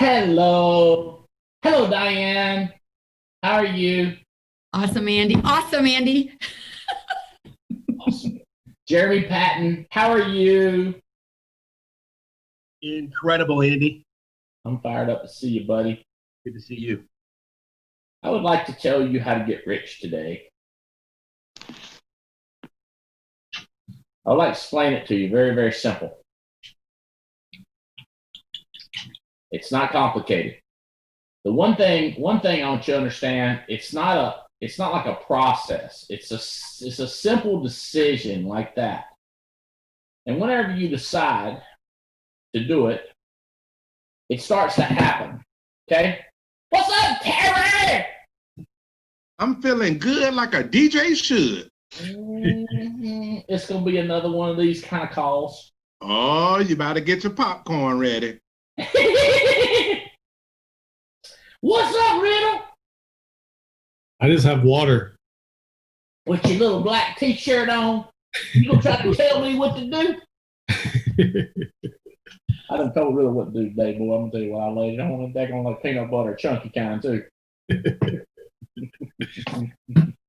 Hello. Hello, Diane. How are you? Awesome, Andy. Awesome, Andy. Awesome. Jeremy Patton, how are you? Incredible, Andy. I'm fired up to see you, buddy. Good to see you. I would like to tell you how to get rich today. I would like to explain it to you. Very, very simple. It's not complicated. The one thing I want you to understand, it's not like a process. It's a simple decision like that. And whenever you decide to do it, it starts to happen. Okay? What's up, Terry? I'm feeling good like a DJ should. It's gonna be another one of these kind of calls. Oh, you better get your popcorn ready. What's up, Riddle? I just have water. With your little black t-shirt on, you gonna try to tell me what to do? I done told Riddle what to do today, boy. I'm gonna tell you what I laid. I want to take on like peanut butter, chunky kind too.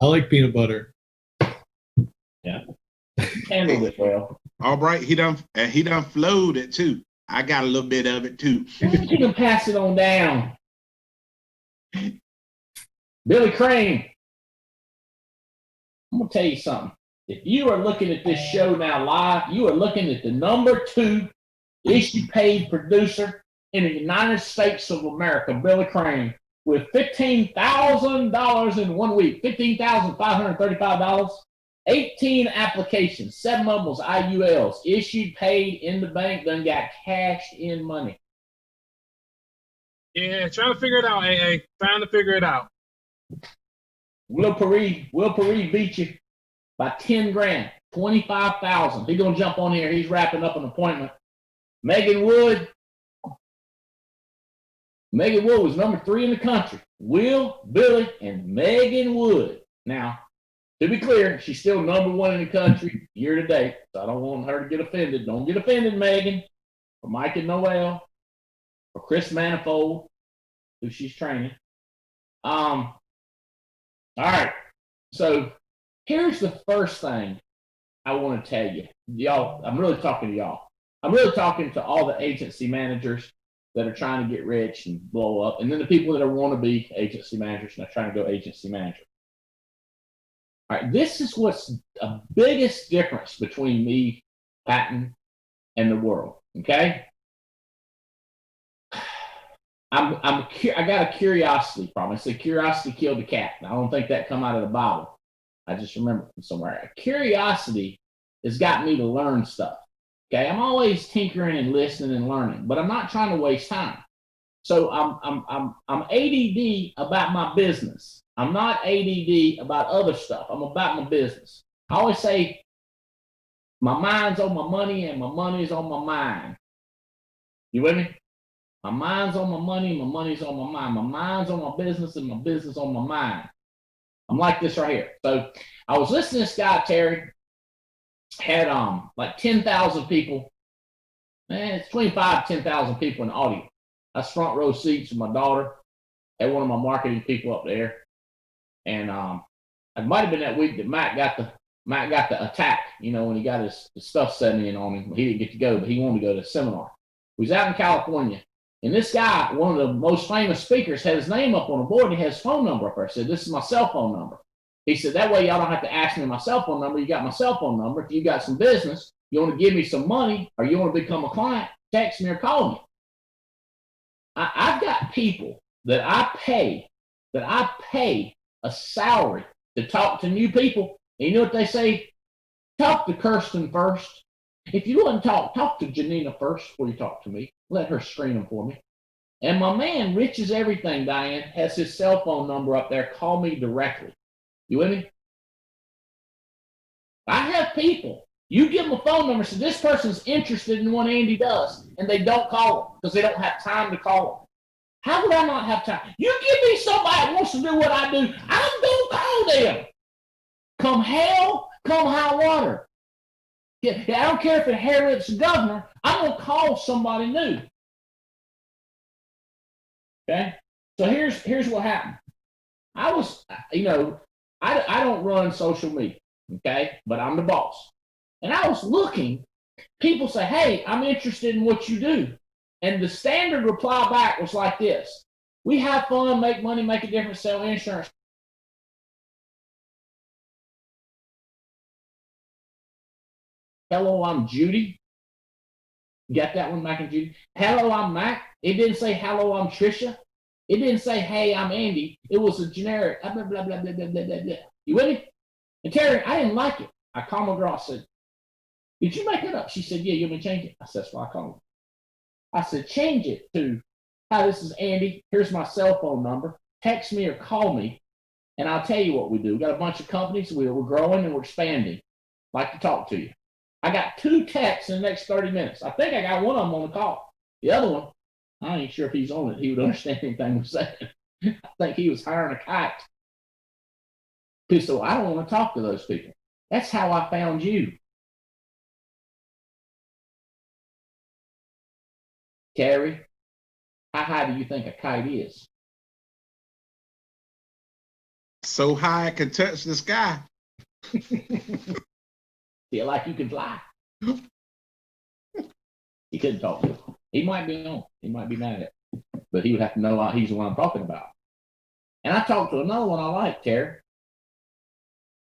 I like peanut butter. Yeah, handled it well. Albright, he done flowed it too. I got a little bit of it too. You can pass it on down. Billy Crane, I'm gonna tell you something. If you are looking at this show now live, you are looking at the #2 issue paid producer in the United States of America, Billy Crane, with $15,000 in 1 week, $15,535, 18 applications, 7 of them was IULs, issued, paid, in the bank, done got cashed in money. Yeah, trying to figure it out, AA. Trying to figure it out. Will Paris beat you by 10 grand, 25,000. He's gonna jump on here. He's wrapping up an appointment. Megan Wood was #3 in the country. Will, Billy, and Megan Wood. Now, to be clear, she's still #1 in the country year to date. So I don't want her to get offended. Don't get offended, Megan, or Mike and Noel, or Chris Manifold, who she's training. All right. So here's the first thing I want to tell you. Y'all, I'm really talking to y'all. I'm really talking to all the agency managers that are trying to get rich and blow up, and then the people that are wannabe agency managers and are trying to go agency manager. All right, this is what's the biggest difference between me, Patton, and the world. Okay, I got a curiosity problem. I said curiosity killed the cat. I don't think that come out of the Bible. I just remember from somewhere. Curiosity has got me to learn stuff. Okay, I'm always tinkering and listening and learning, but I'm not trying to waste time. So I'm ADD about my business. I'm not ADD about other stuff. I'm about my business. I always say my mind's on my money and my money's on my mind. You with me? My mind's on my money, my money's on my mind. My mind's on my business and my business on my mind. I'm like this right here. So I was listening to this guy, Terry, had like 10,000 people. It's 10,000 people in the audience. That's front row seats with my daughter. Had one of my marketing people up there. And it might have been that week that Matt got the attack, when he got his stuff set in on him. He didn't get to go, but he wanted to go to the seminar. He was out in California. And this guy, one of the most famous speakers, had his name up on the board and he had his phone number up there. He said, "This is my cell phone number." He said, "That way y'all don't have to ask me my cell phone number. You got my cell phone number. If you got some business, you want to give me some money, or you want to become a client, text me or call me." I've got people that I pay a salary to talk to new people. And you know what they say? Talk to Kirsten first. If you want to talk to Janina first before you talk to me. Let her screen them for me. And my man, Rich is Everything, Diane, has his cell phone number up there. Call me directly. You with me? I have people. You give them a phone number, so this person's interested in what Andy does, and they don't call him because they don't have time to call him. How would I not have time? You give me somebody that wants to do what I do, I'm going to call them. Come hell, come high water. Yeah, I don't care if it Harriet's governor, I'm going to call somebody new. Okay. So here's what happened. I was, I don't run social media, okay, but I'm the boss. And I was looking, people say, hey, I'm interested in what you do. And the standard reply back was like this: we have fun, make money, make a difference, sell insurance. Hello, I'm Judy. You got that one, Mac and Judy? Hello, I'm Mac. It didn't say hello, I'm Trisha. It didn't say, hey, I'm Andy. It was a generic blah, blah, blah, blah, blah, blah, blah, blah. You with me? And Terry, I didn't like it. I called my girl. I said, did you make it up? She said, yeah, you want me to change it? I said, that's why I called her. I said, change it to, hi, this is Andy. Here's my cell phone number. Text me or call me, and I'll tell you what we do. We got a bunch of companies. We're growing and we're expanding. Like to talk to you. I got 2 texts in the next 30 minutes. I think I got one of them on the call. The other one, I ain't sure if he's on it. He would understand anything we're saying. I think he was hiring a kite. So I don't want to talk to those people. That's how I found you. Terry, how high do you think a kite is? So high it can touch the sky. Feel like you can fly. He couldn't talk to him. He might be on. He might be mad at it. But he would have to know he's the one I'm talking about. And I talked to another one I like, Terry.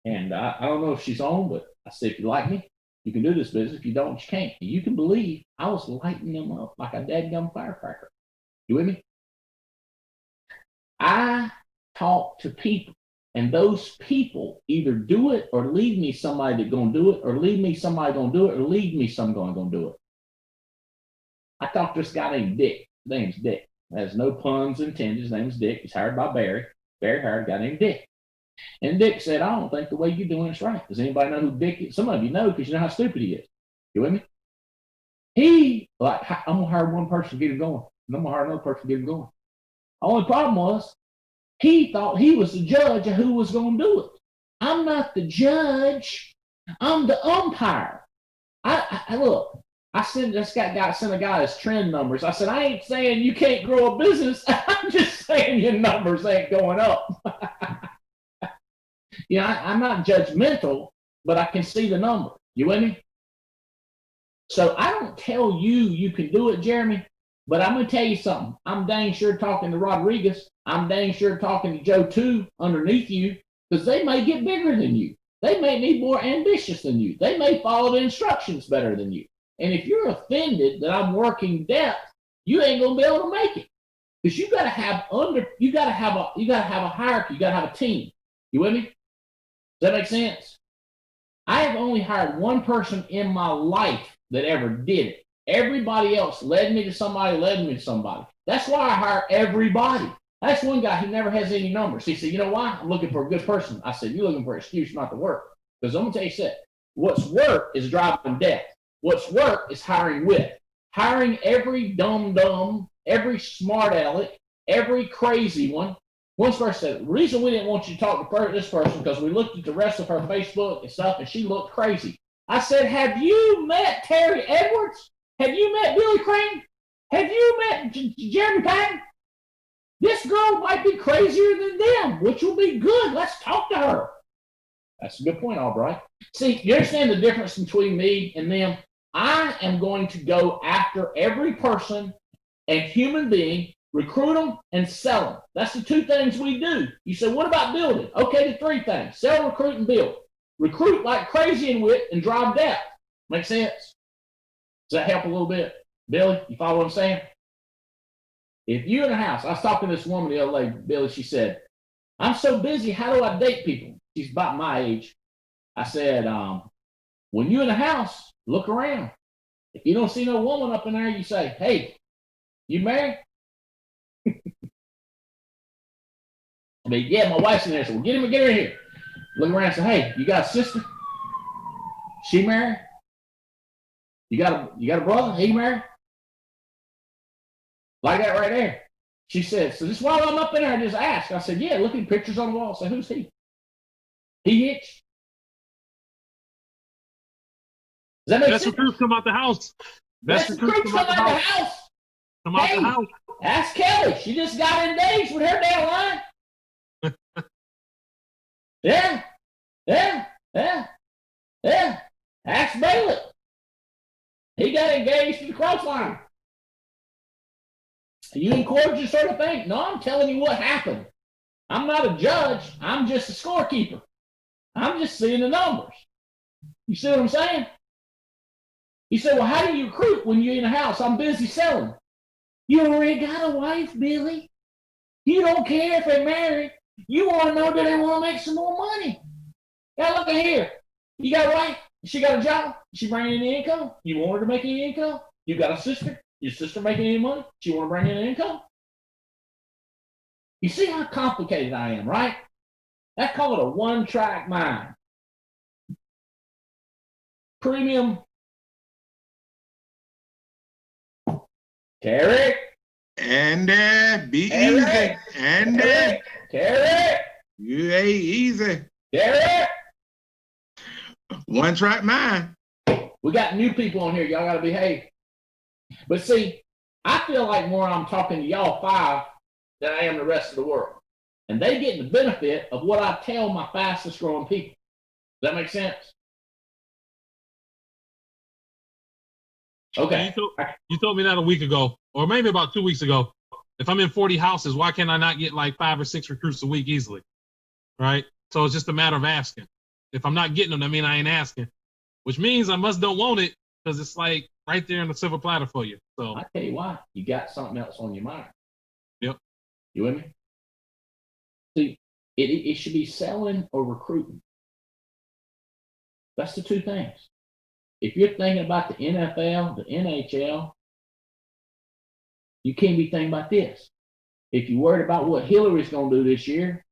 And I don't know if she's on, but I said, if you like me, you can do this business. If you don't, you can't. And you can believe I was lighting them up like a dadgum firecracker. You with me? I talk to people, and those people either do it or leave me somebody that's going to do it, or leave me somebody going to do it, or leave me someone going to do it. I talked to this guy named Dick. His name's Dick. There's no puns intended. His name's Dick. He's hired by Barry. Barry hired a guy named Dick. And Dick said, I don't think the way you're doing is right. Does anybody know who Dick is? Some of you know because you know how stupid he is. You with me? I'm going to hire one person to get him going. And I'm going to hire another person to get him going. Only problem was, he thought he was the judge of who was going to do it. I'm not the judge. I'm the umpire. I look, I sent a guy his trend numbers. I said, I ain't saying you can't grow a business. I'm just saying your numbers ain't going up. I'm not judgmental, but I can see the number. You with me? So I don't tell you can do it, Jeremy, but I'm going to tell you something. I'm dang sure talking to Rodriguez. I'm dang sure talking to Joe too underneath you, because they may get bigger than you. They may be more ambitious than you. They may follow the instructions better than you. And if you're offended that I'm working depth, you ain't going to be able to make it. Because you got to have a hierarchy. You got to have a team. You with me? Does that make sense? I have only hired one person in my life that ever did it. Everybody else led me to somebody. That's why I hire everybody. That's one guy who never has any numbers. He said, you know why? I'm looking for a good person. I said, you're looking for an excuse not to work. Because I'm going to tell you something. What's work is driving death. What's work is hiring wit. Hiring every dumb, every smart aleck, every crazy one. One person said, the reason we didn't want you to talk to this person because we looked at the rest of her Facebook and stuff, and she looked crazy. I said, have you met Terry Edwards? Have you met Billy Crane? Have you met Jeremy Patton? This girl might be crazier than them, which will be good. Let's talk to her. That's a good point, Albright. See, you understand the difference between me and them? I am going to go after every person and human being, recruit them and sell them. That's the 2 things we do. You say, what about building? Okay, the 3 things. Sell, recruit, and build. Recruit like crazy and wit and drive depth. Make sense? Does that help a little bit? Billy, you follow what I'm saying? If you're in a house, I was talking to this woman the other day, Billy, she said, I'm so busy, how do I date people? She's about my age. I said, when you're in a house, look around. If you don't see no woman up in there, you say, hey, you married? I mean, yeah, my wife's in there. So, well, get her in here. Look around and say, hey, you got a sister? She married? You got a brother? He married? Like that right there. She said, so just while I'm up in there, I just asked. I said, yeah, look at pictures on the wall. I said, who's he? He hitched. Does that make sense? Best recruits come out the house. Best recruits come out the house. Come out Hey, the house. Ask Kelly. She just got engaged with her down line. Yeah. Ask Bailey. He got engaged to the cross line. You encourage your sort of thing. No, I'm telling you what happened. I'm not a judge. I'm just a scorekeeper. I'm just seeing the numbers. You see what I'm saying? He said, well, how do you recruit when you're in a house? I'm busy selling. You already got a wife, Billy. You don't care if they're married. You want to know that they want to make some more money. Now look at here. You got a wife. She got a job. She bringing in the income. You want her to make any income? You got a sister. Your sister making any money? She want to bring in an income? You see how complicated I am, right? That's called a one-track mind. Premium. Terry. And be Terry. easy. And Terry. you ain't easy. Terry. One track mind. We got new people on here. Y'all got to behave. But see, I feel like more I'm talking to y'all five than I am the rest of the world. And they get the benefit of what I tell my fastest growing people. Does that make sense? Okay. You told me that a week ago, or maybe about 2 weeks ago. If I'm in 40 houses, why can't I not get like 5 or 6 recruits a week easily? Right? So it's just a matter of asking. If I'm not getting them, I mean I ain't asking. Which means I must don't want it, because it's like right there on the silver platter for you. So I tell you why, you got something else on your mind. Yep. You with me? See, it should be selling or recruiting. That's the two things. If you're thinking about the NFL, the NHL, you can't be thinking about this. If you're worried about what Hillary's going to do this year,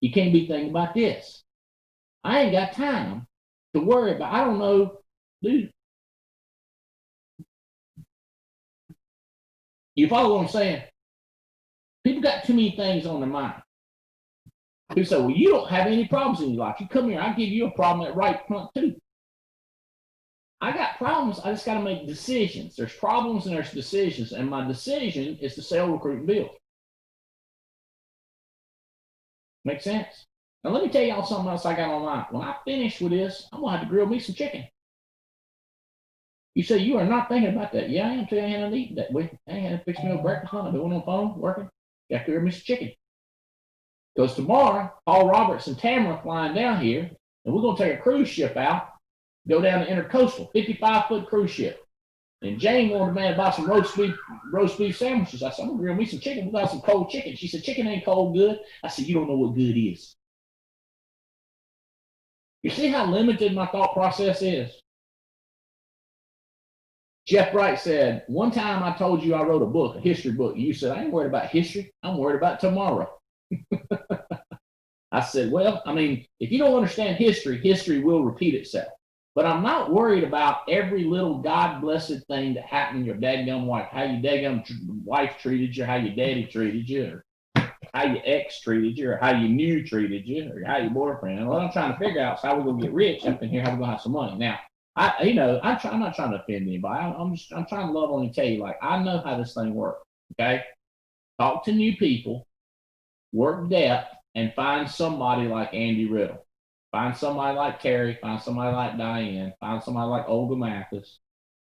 you can't be thinking about this. I ain't got time to worry about, I don't know, dude. You follow what I'm saying? People got too many things on their mind. People say, well, you don't have any problems in your life. You come here, I'll give you a problem at right front too. I got problems. I just got to make decisions. There's problems and there's decisions. And my decision is to sell, recruit, and build. Make sense? Now, let me tell y'all something else I got on mind. When I finish with this, I'm going to have to grill me some chicken. You say, you are not thinking about that. Yeah, I am. I ain't had to eat that way. I ain't had to fix me no breakfast. I've been on the phone working. Got to grill me some chicken. Because tomorrow, Paul Roberts and Tamara flying down here, and we're going to take a cruise ship out, go down the Intercoastal, 55-foot cruise ship. And Jane wanted the man to buy some roast beef sandwiches. I said, I'm going to grill me some chicken. We got some cold chicken. She said, chicken ain't cold good. I said, you don't know what good is. You see how limited my thought process is? Jeff Bright said, one time I told you I wrote a book, a history book. You said, I ain't worried about history. I'm worried about tomorrow. I said, well, I mean, if you don't understand history, history will repeat itself. But I'm not worried about every little God-blessed thing that happened in your dadgum wife, how your dadgum wife treated you, how your daddy treated you, or how your ex treated you, or how your new treated you, or how your boyfriend. And what I'm trying to figure out is how we're going to get rich up in here, how we're going to have some money. Now, I'm not trying to offend anybody. I'm trying to love on you and tell you, like, I know how this thing works, okay? Talk to new people, work depth, and find somebody like Andy Riddle. Find somebody like Terry. Find somebody like Diane. Find somebody like Olga Mathis.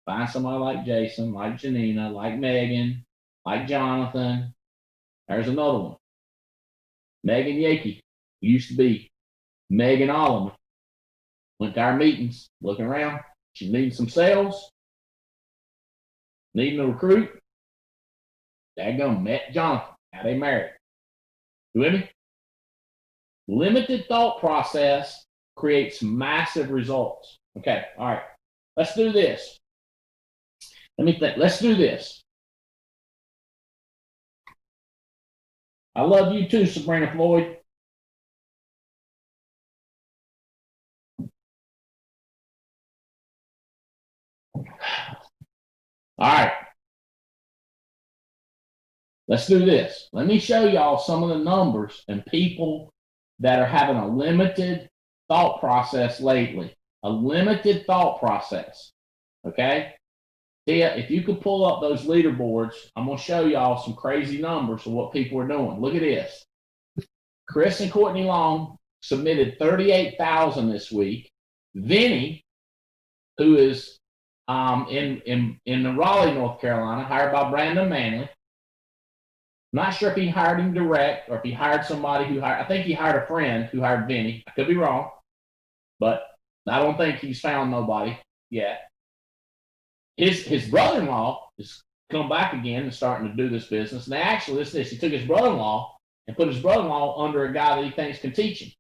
Find somebody like Jason, like Janina, like Megan, like Jonathan. There's another one. Megan Yakey used to be Megan Alleman. Went to our meetings, looking around. She's needing some sales, needing a recruit. Daggum met Jonathan. Now they married. You with me? Limited thought process creates massive results. Okay, all right. Let's do this. Let me think. Let's do this. I love you too, Sabrina Floyd. All right. Let's do this. Let me show y'all some of the numbers and people that are having a limited thought process lately. A limited thought process. Okay? Tia, if you could pull up those leaderboards, I'm going to show y'all some crazy numbers of what people are doing. Look at this. Chris and Courtney Long submitted 38,000 this week. Vinny, who is in the Raleigh, North Carolina, hired by Brandon Manley. Not sure if he hired him direct or if he hired somebody who hired. I think he hired a friend who hired Vinny. I could be wrong, but I don't think he's found nobody yet. His brother-in-law is come back again and starting to do this business. And they actually, listen to this, he took his brother-in-law and put his brother-in-law under a guy that he thinks can teach him.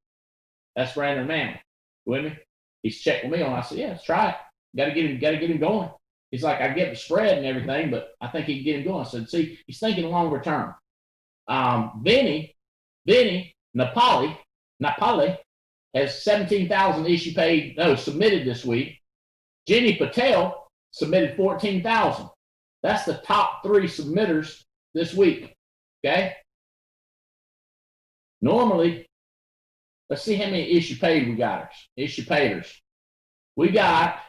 That's Brandon Manley. With me? He's checked with me on. I said, yeah, let's try it. Got to get him going. He's like, I get the spread and everything, but I think he can get him going. I said, see, he's thinking longer term. Vinny, Napoli has 17,000 submitted this week. Jenny Patel submitted 14,000. That's the top 3 submitters this week. Okay. Normally, let's see how many issue paid we got. Issue payers. We got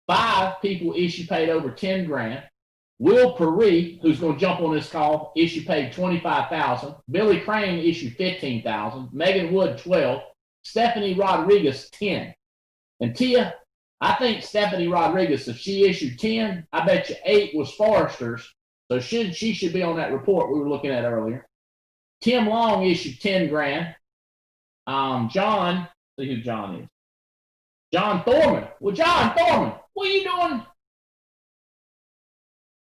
5 people issue paid over 10 grand. Will Perry, who's going to jump on this call, issue paid 25,000. Billy Crane issued 15,000. Megan Wood 12. Stephanie Rodriguez 10. And Tia, I think Stephanie Rodriguez, if she issued 10, I bet you 8 was Foresters. So she should be on that report we were looking at earlier. Tim Long issued 10 grand. John, see who John is. John Thorman. Well, John Thorman, what are you doing?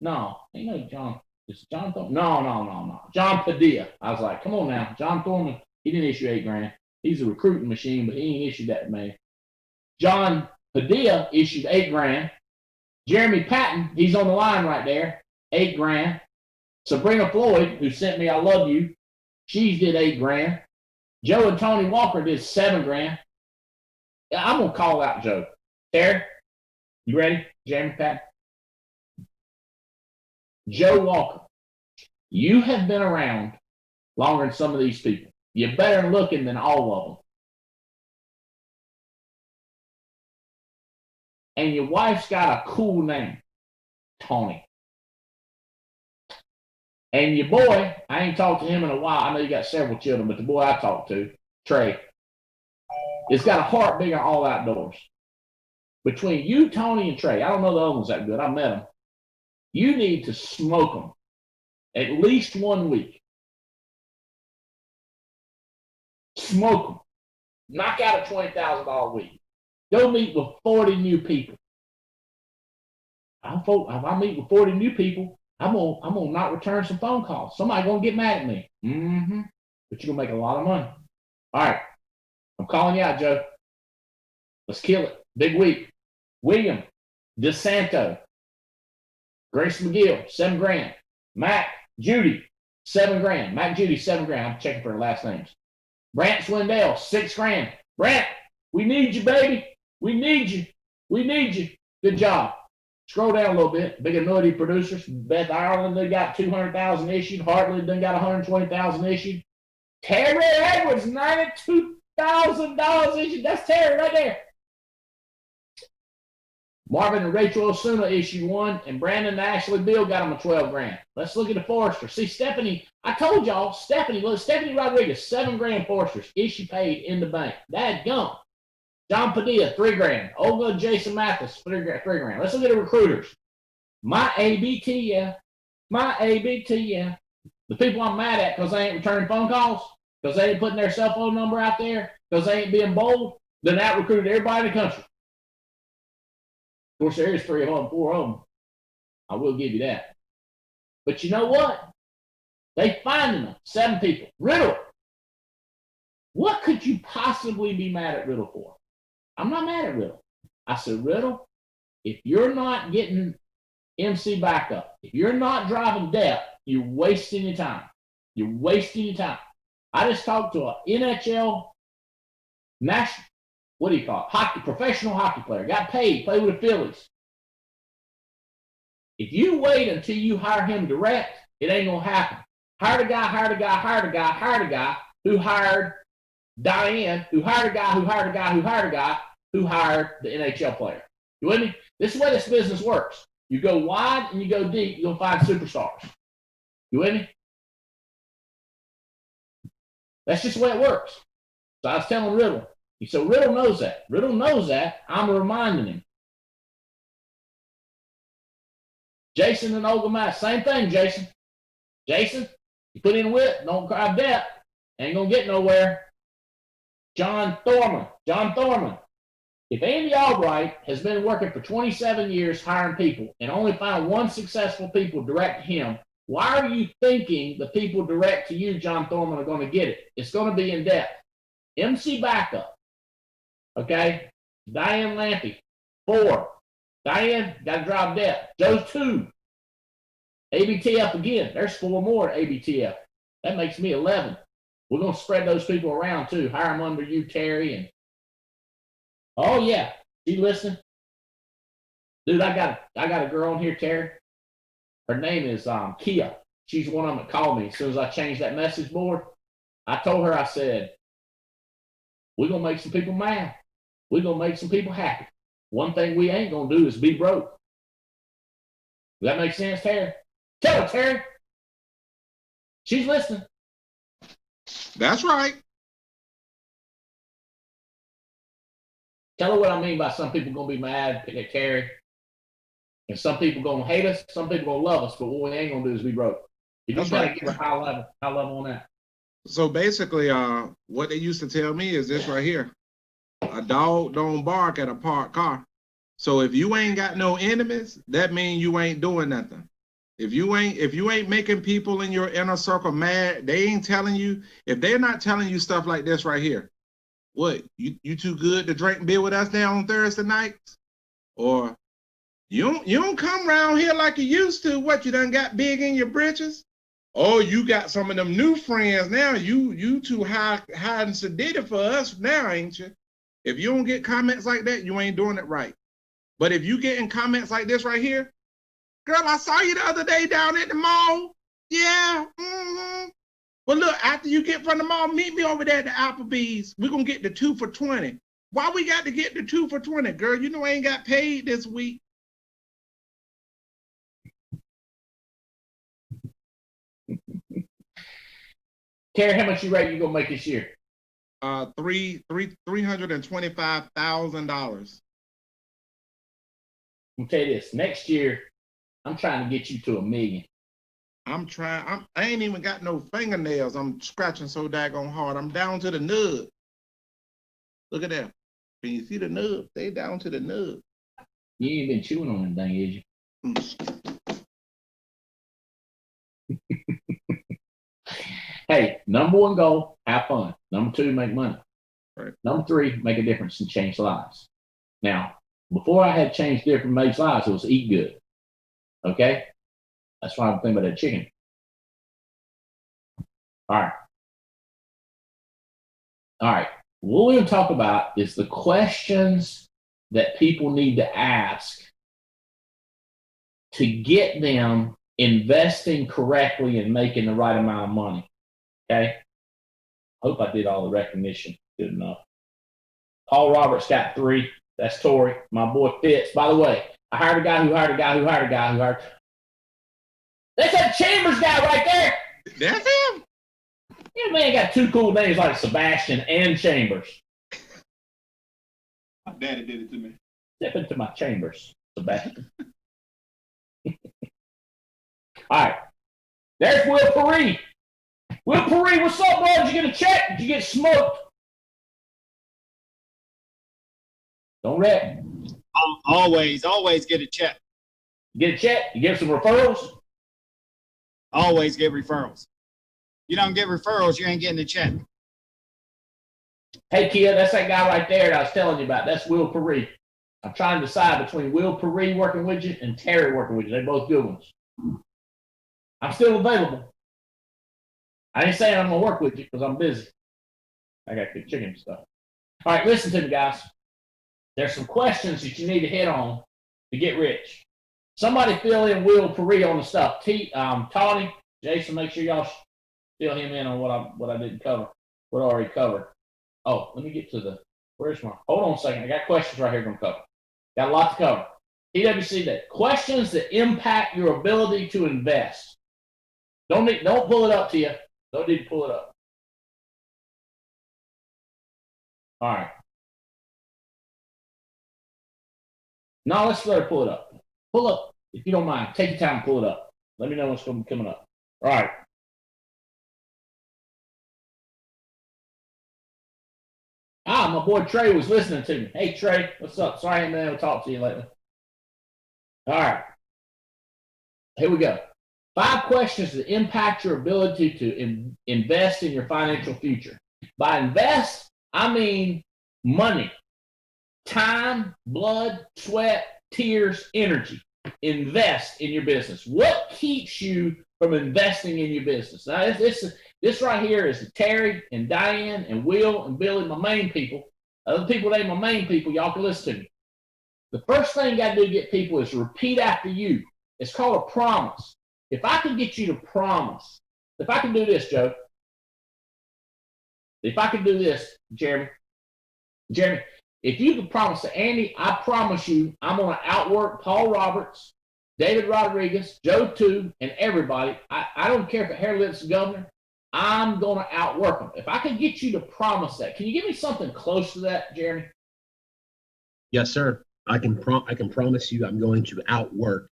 No, ain't no John. It's John Thorman. No. John Padilla. I was like, come on now. John Thorman, he didn't issue 8 grand. He's a recruiting machine, but he ain't issued that to me. John Padilla issued 8 grand. Jeremy Patton, he's on the line right there, 8 grand. Sabrina Floyd, who sent me I love you, she did 8 grand. Joe and Tony Walker did 7 grand. Yeah, I'm going to call out Joe. Terry, you ready? Jeremy Patton? Joe Walker, you have been around longer than some of these people. You're better looking than all of them. And your wife's got a cool name, Tony. And your boy, I ain't talked to him in a while. I know you got several children, but the boy I talked to, Trey, it's got a heart bigger than all outdoors. Between you, Tony, and Trey, I don't know the other ones that good. I met them. You need to smoke them at least 1 week. Smoke them. Knock out a $20,000 week. Go meet with 40 new people. If I meet with 40 new people, I'm gonna not return some phone calls. Somebody's gonna get mad at me. But you're gonna make a lot of money. All right. I'm calling you out, Joe. Let's kill it. Big week. William DeSanto. Grace McGill, 7 grand. Mac Judy, 7 grand. Mac Judy, 7 grand. I'm checking for her last names. Brant Swindell, 6 grand. Brant, we need you, baby. We need you. Good job. Scroll down a little bit. Big annuity producers. Beth Ireland, they got 200,000 issued. Hartley, they got 120,000 issued. Terry Edwards, $92,000 issued. That's Terry right there. Marvin and Rachel Osuna issued 1, and Brandon and Ashley Bill got them a 12 grand. Let's look at the Forester. See, Stephanie, I told y'all, Stephanie Rodriguez, 7 grand Foresters, issue paid in the bank. That gum. John Padilla, 3 grand. Olga Jason Mathis, 3 grand. Let's look at the recruiters. My ABT, yeah. The people I'm mad at because they ain't returning phone calls, because they ain't putting their cell phone number out there, because they ain't being bold, then out recruited everybody in the country. Of course, there is 3 of them, 4 of them. I will give you that. But you know what? They finding them. 7 people. Riddle. What could you possibly be mad at Riddle for? I'm not mad at Riddle. I said, Riddle, if you're not getting MC backup, if you're not driving depth, you're wasting your time. I just talked to an NHL national, what do you call it? Professional hockey player. Got paid, played with the Phillies. If you wait until you hire him direct, it ain't going to happen. Hired a guy who hired Diane, who hired a guy who hired the NHL player. You with me? This is the way this business works. You go wide and you go deep, you'll find superstars. You with me? That's just the way it works. So I was telling Riddle. So Riddle knows that. Riddle knows that. I'm reminding him. Jason and Olga, same thing, Jason. Jason, you put in wit, don't cry debt. Ain't going to get nowhere. John Thorman. If Andy Albright has been working for 27 years hiring people and only found one successful people direct to him, why are you thinking the people direct to you, John Thorman, are going to get it? It's going to be in depth. MC Backup. Okay? Diane Lampy. 4. Diane, got to drive depth. Joe's 2. ABTF again. There's 4 more at ABTF. That makes me 11. We're going to spread those people around too. Hire them under you, Terry. And oh yeah, she listening. Dude, I got a girl on here, Terry. Her name is Kia. She's one of them that called me as soon as I changed that message board. I told her, I said, we're going to make some people mad. We're going to make some people happy. One thing we ain't going to do is be broke. Does that make sense, Terry? Tell her, Terry. She's listening. That's right. Tell her what I mean by some people going to be mad at Terry. And some people going to hate us. Some people going to love us. But what we ain't going to do is be broke. You just got to give a high level on that. So basically, what they used to tell me is this right here. A dog don't bark at a parked car. So if you ain't got no enemies, that means you ain't doing nothing. If you ain't making people in your inner circle mad, they ain't telling you. If they're not telling you stuff like this right here, what, you too good to drink beer with us now on Thursday nights? Or you don't come around here like you used to. What, you done got big in your britches? Oh, you got some of them new friends now. You too high and sedated for us now, ain't you? If you don't get comments like that, you ain't doing it right. But if you getting comments like this right here, girl, I saw you the other day down at the mall. Yeah. Mm-hmm. Well, look, after you get from the mall, meet me over there at the Applebee's. We're going to get the 2 for $20. Why we got to get the 2 for $20? Girl, you know I ain't got paid this week. Terry, how much you reckon you going to make this year? $325,000. I'll tell you this. Next year, I'm trying to get you to $1 million. I ain't even got no fingernails. I'm scratching so daggone hard. I'm down to the nub. Look at that. Can you see the nub? Stay down to the nub. You ain't been chewing on anything, is you? Hey, number 1 goal, have fun. Number 2, make money. Right. Number 3, make a difference and change lives. Now, before I had changed different makes lives, it was eat good. Okay? That's why I'm thinking about that chicken. All right. What we're going to talk about is the questions that people need to ask to get them investing correctly and making the right amount of money. Okay? Hope I did all the recognition good enough. Paul Roberts got 3. That's Tori. My boy Fitz. By the way, I hired a guy who hired a guy who hired a guy who hired. That's that Chambers guy right there. That's him. Yeah, man, got 2 cool names like Sebastian and Chambers. My daddy did it to me. Step into my chambers, Sebastian. All right. There's Will Perry. Will Perry, what's up, bro? Did you get a check? Did you get smoked? Don't wreck. Always get a check. You get a check? You give some referrals? Always get referrals. You don't get referrals, you ain't getting a check. Hey, kid, that's that guy right there that I was telling you about. That's Will Perry. I'm trying to decide between Will Perry working with you and Terry working with you. They're both good ones. I'm still available. I ain't saying I'm going to work with you because I'm busy. I got good chicken stuff. All right, listen to me, guys. There's some questions that you need to hit on to get rich. Somebody fill in Will Perry on the stuff. Tawny, Jason, make sure y'all fill him in on what I didn't cover, what I already covered. Oh, let me get to hold on a second. I got questions right here going to cover. Got a lot to cover. PWC Day. Questions that impact your ability to invest. Don't pull it up to you. Don't need to pull it up. All right. Now let's let her pull it up. Pull up, if you don't mind. Take your time, pull it up. Let me know what's going to be coming up. All right. My boy Trey was listening to me. Hey, Trey, what's up? Sorry I haven't been able to talk to you lately. All right. Here we go. 5 questions that impact your ability to invest in your financial future. By invest, I mean money, time, blood, sweat, tears, energy. Invest in your business. What keeps you from investing in your business? Now, this right here is Terry and Diane and Will and Billy, my main people. Other people that ain't my main people, y'all can listen to me. The first thing you got to do to get people is repeat after you. It's called a promise. If I can get you to promise, if I can do this, Joe, if I can do this, Jeremy, if you can promise to Andy, I promise you I'm going to outwork Paul Roberts, David Rodriguez, Joe too, and everybody. I don't care if it hair lips the governor. I'm going to outwork them. If I can get you to promise that, can you give me something close to that, Jeremy? Yes, sir. I can promise you I'm going to outwork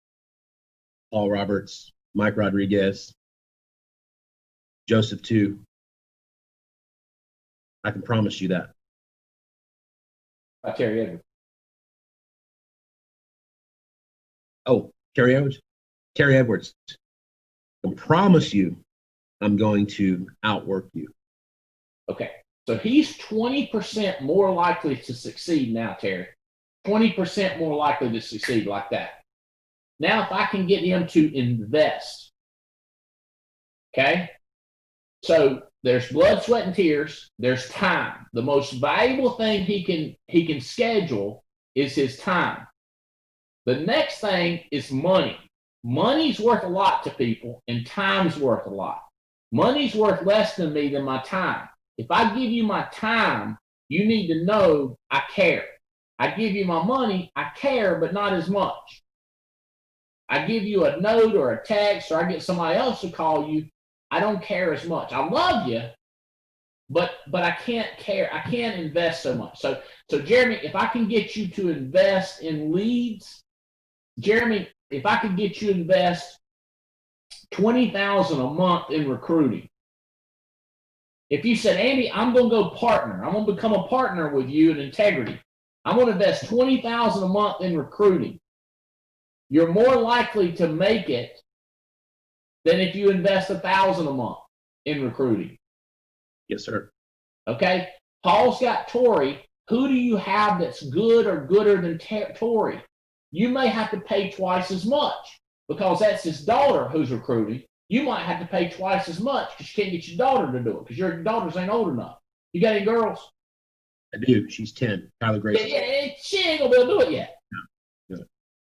Paul Roberts, Mike Rodriguez, Joseph too. I can promise you that. Terry Edwards. Oh, Terry Edwards? Terry Edwards. I can promise you I'm going to outwork you. Okay. So he's 20% more likely to succeed now, Terry. 20% more likely to succeed like that. Now, if I can get him to invest, okay? So there's blood, sweat, and tears. There's time. The most valuable thing he can schedule is his time. The next thing is money. Money's worth a lot to people, and time's worth a lot. Money's worth less than me than my time. If I give you my time, you need to know I care. I give you my money, I care, but not as much. I give you a note or a text, or I get somebody else to call you, I don't care as much. I love you, but I can't care. I can't invest so much. So Jeremy, if I can get you to invest in leads, Jeremy, if I could get you to invest $20,000 a month in recruiting. If you said, Andy, I'm going to go partner. I'm going to become a partner with you in integrity. I'm going to invest $20,000 a month in recruiting. You're more likely to make it than if you invest $1,000 a month in recruiting. Yes, sir. Okay. Paul's got Tori. Who do you have that's good or gooder than Tori? You may have to pay twice as much because that's his daughter who's recruiting. You might have to pay twice as much because you can't get your daughter to do it because your daughters ain't old enough. You got any girls? I do. She's 10. Kyla Grace. Yeah, she ain't gonna be able to do it yet. No.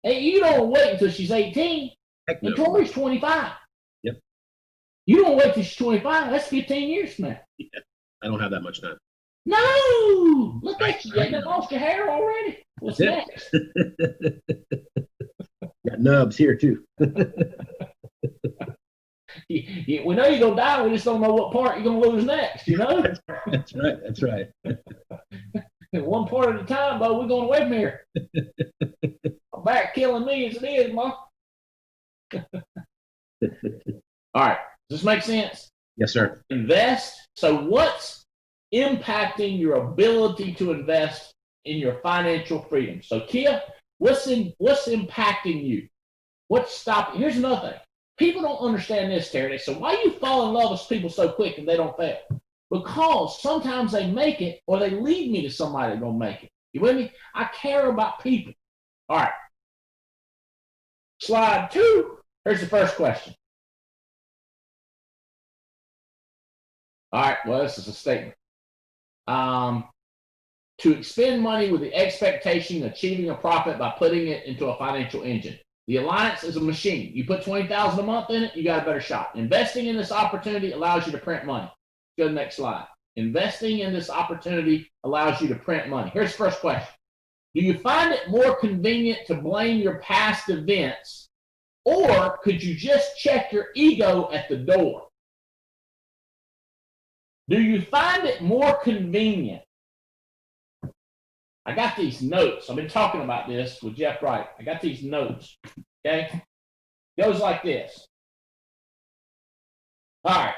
Hey, you don't wait until she's 18. Heck no. And Tori's 25. Yep. You don't wait till she's 25. That's 15 years from now. Yeah. I don't have that much time. No! Look at you. You lost your hair already. What's next? Got nubs here, too. We know you're going to die. We just don't know what part you're going to lose next, you know? That's right. That's right. One part at a time, though, we're going away from here. I'm back killing me as it is, Mom. All right. Does this make sense? Yes, sir. Invest. So what's impacting your ability to invest in your financial freedom? So Kia, what's impacting you? What's stopping? Here's another thing. People don't understand this, Terry. So why you fall in love with people so quick and they don't fail? Because sometimes they make it or they lead me to somebody that's going to make it. You with me? I care about people. All right. Slide 2. Here's the first question. All right. Well, this is a statement. To expend money with the expectation of achieving a profit by putting it into a financial engine. The Alliance is a machine. You put $20,000 a month in it, you got a better shot. Investing in this opportunity allows you to print money. Go to the next slide. Investing in this opportunity allows you to print money. Here's the first question. Do you find it more convenient to blame your past events, or could you just check your ego at the door? Do you find it more convenient? I got these notes. I've been talking about this with Jeff Wright. I got these notes. Okay? Goes like this. All right.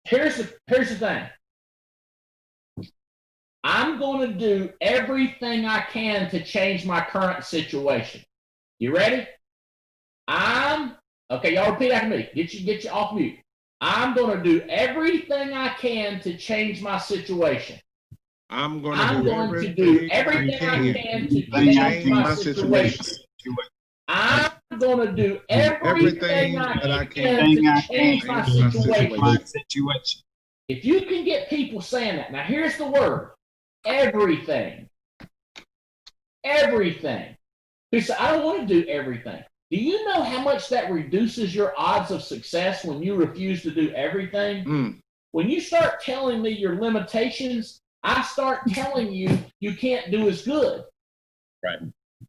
Here's the thing. I'm going to do everything I can to change my current situation. You ready? Okay, y'all repeat after me. Get you off mute. I'm going to do everything I can to change my situation. I'm going to do everything I can to change my situation. I'm going to do everything I can to change my situation. If you can get people saying that, now here's the word, everything. Everything. Because I don't want to do everything. Do you know how much that reduces your odds of success when you refuse to do everything? When you start telling me your limitations, I start telling you you can't do as good. Right.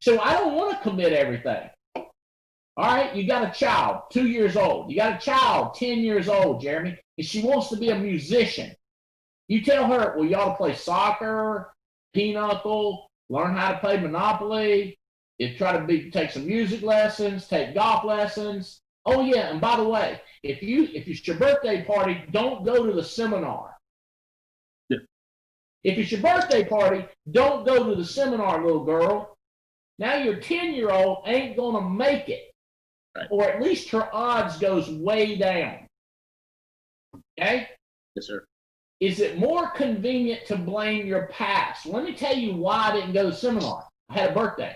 So I don't want to commit everything. All right, you got a child, 2 years old. You got a child, 10 years old, Jeremy, and she wants to be a musician. You tell her, well, you ought to play soccer, pinochle, learn how to play Monopoly, take some music lessons, take golf lessons. Oh, yeah, and by the way, if it's your birthday party, don't go to the seminar. Yeah. If it's your birthday party, don't go to the seminar, little girl. Now your 10-year-old ain't going to make it. Right. Or at least her odds goes way down. Okay? Yes, sir. Is it more convenient to blame your past? Let me tell you why I didn't go to the seminar. I had a birthday.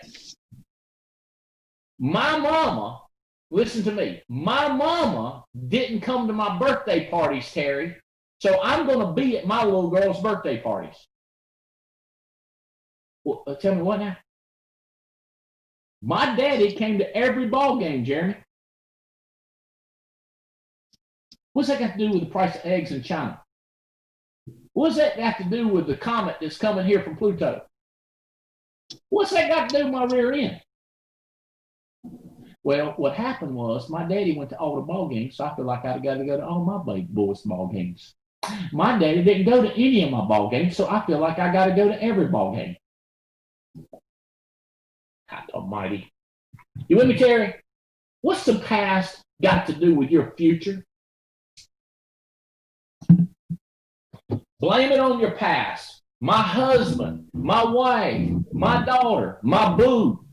My mama, listen to me, my mama didn't come to my birthday parties, Terry, so I'm going to be at my little girl's birthday parties. Well, tell me what now? My daddy came to every ball game, Jeremy. What's that got to do with the price of eggs in China? What's that got to do with the comet that's coming here from Pluto? What's that got to do with my rear end? Well, what happened was my daddy went to all the ball games, so I feel like I got to go to all my boys' ball games. My daddy didn't go to any of my ball games, so I feel like I got to go to every ball game. God almighty. You with me, Terry? What's the past got to do with your future? Blame it on your past. My husband, my wife, my daughter, my boo.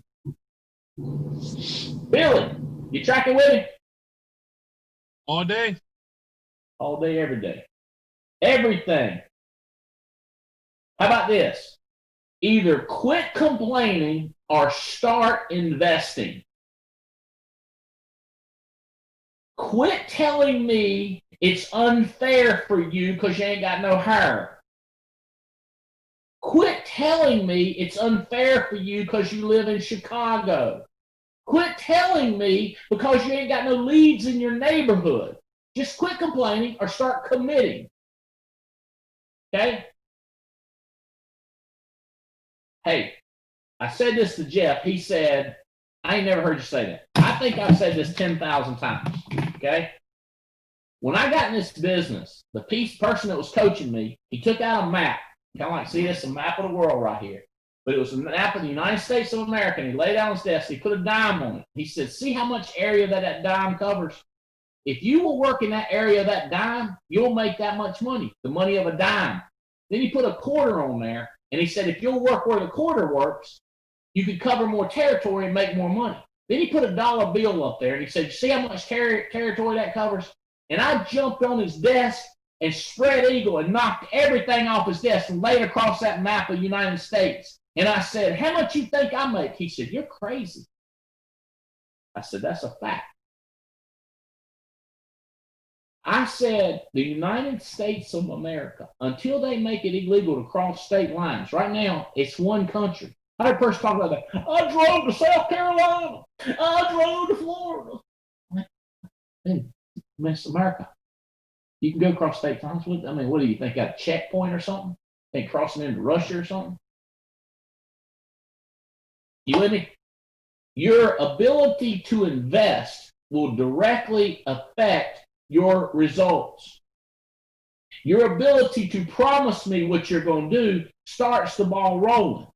Billy, you tracking with me? All day. All day, every day. Everything. How about this? Either quit complaining or start investing. Quit telling me it's unfair for you because you ain't got no hair. Quit telling me it's unfair for you because you live in Chicago. Quit telling me because you ain't got no leads in your neighborhood. Just quit complaining or start committing. Okay? Hey, I said this to Jeff. He said, I ain't never heard you say that. I think I've said this 10,000 times. Okay? When I got in this business, the person that was coaching me, he took out a map. Kind of like, see, this is a map of the world right here. But it was a map of the United States of America, and he laid out on his desk. He put a dime on it. He said, see how much area that dime covers? If you will work in that area of that dime, you'll make that much money, the money of a dime. Then he put a quarter on there, and he said, if you'll work where the quarter works, you can cover more territory and make more money. Then he put a dollar bill up there, and he said, see how much territory that covers? And I jumped on his desk and spread eagle and knocked everything off his desk and laid across that map of the United States. And I said, how much you think I make? He said, you're crazy. I said, that's a fact. I said, the United States of America, until they make it illegal to cross state lines, right now, it's one country. I heard a person talk about that. I drove to South Carolina. I drove to Florida. Hey, Miss America, you can go across state lines with, I mean, what do you think, got a checkpoint or something? Think crossing into Russia or something? You with me? Your ability to invest will directly affect your results. Your ability to promise me what you're going to do starts the ball rolling.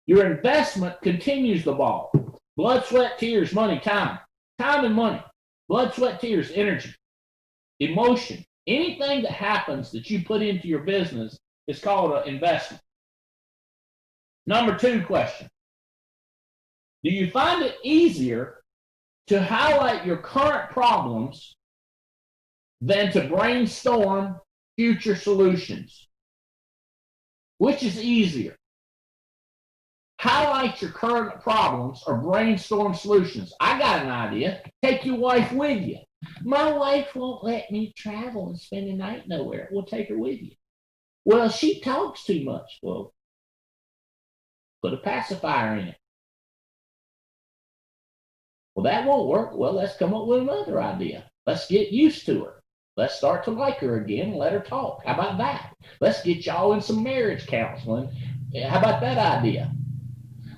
Your investment continues the ball. Blood, sweat, tears, money, time. Time and money. Blood, sweat, tears, energy, emotion. Anything that happens that you put into your business is called an investment. Number 2 question. Do you find it easier to highlight your current problems than to brainstorm future solutions? Which is easier? Highlight your current problems or brainstorm solutions. I got an idea. Take your wife with you. My wife won't let me travel and spend the night nowhere. We'll take her with you. Well, she talks too much. Well, put a pacifier in it. Well, that won't work. Well, let's come up with another idea. Let's get used to her. Let's start to like her again and let her talk. How about that? Let's get y'all in some marriage counseling. How about that idea?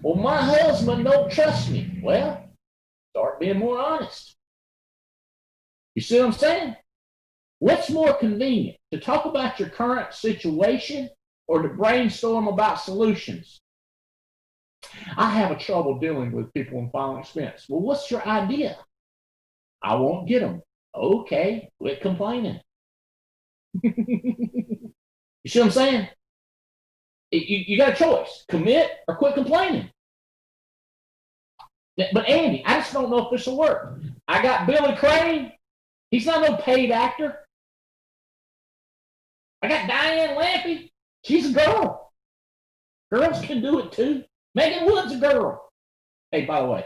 Well, my husband don't trust me. Well, start being more honest. You see what I'm saying? What's more convenient, to talk about your current situation or to brainstorm about solutions? I have a trouble dealing with people in final expense. Well, what's your idea? I won't get them. Okay, quit complaining. You see what I'm saying? You got a choice. Commit or quit complaining. But Andy, I just don't know if this will work. I got Billy Crane. He's not no paid actor. I got Diane Lampy. She's a girl. Girls can do it too. Megan Wood's a girl. Hey, by the way,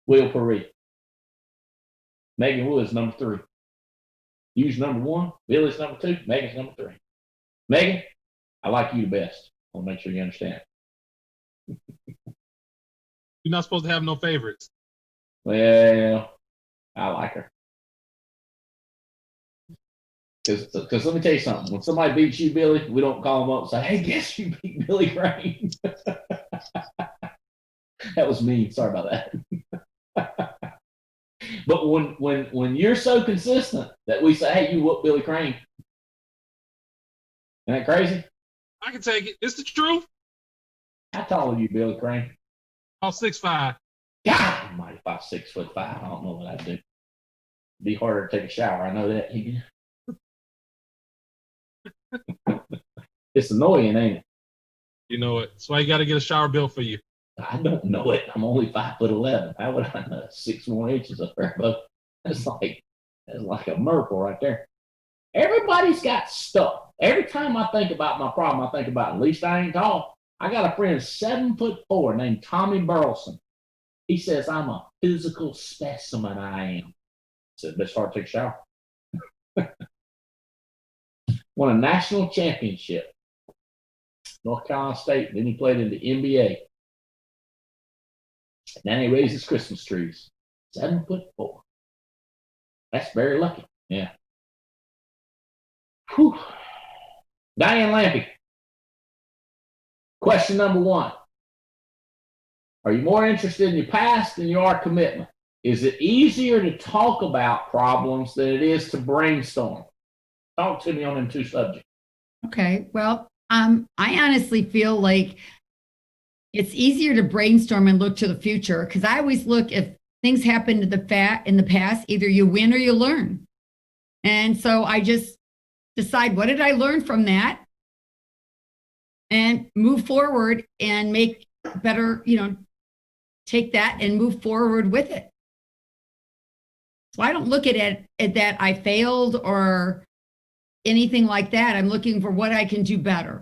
Will Paris. Megan Wood's number 3. You's number 1. Billy's number 2. Megan's number 3. Megan, I like you the best. I want to make sure you understand. You're not supposed to have no favorites. Well, I like her. Because let me tell you something. When somebody beats you, Billy, we don't call them up and say, hey, guess you beat Billy Crane. That was mean. Sorry about that. But when you're so consistent that we say, hey, you whoop Billy Crane. Isn't that crazy? I can take it. It's the truth. How tall are you, Billy Crane? I'm 6'5". God almighty, if I was 6'5", I don't know what I'd do. It'd be harder to take a shower. I know that. It's annoying, ain't it? You know it. That's why you got to get a shower built for you. I don't know it. I'm only 5'11". How would I know? 6 more inches up there, but that's like a miracle right there. Everybody's got stuff. Every time I think about my problem, I think about, at least I ain't tall. I got a friend 7'4" named Tommy Burleson. He says I'm a physical specimen. I am. I said, best hard to take a shower. Won a national championship, North Carolina State. Then he played in the NBA. And then he raises Christmas trees. 7'4". That's very lucky. Yeah. Whew. Diane Lampy. Question number 1. Are you more interested in your past than you are commitment? Is it easier to talk about problems than it is to brainstorm? Talk to me on them 2 subjects. Okay. Well, I honestly feel like it's easier to brainstorm and look to the future, because I always look, if things happen in the past, either you win or you learn. And so I just decide, what did I learn from that? And move forward and make better, take that and move forward with it. So I don't look at that I failed or anything like that. I'm looking for what I can do better.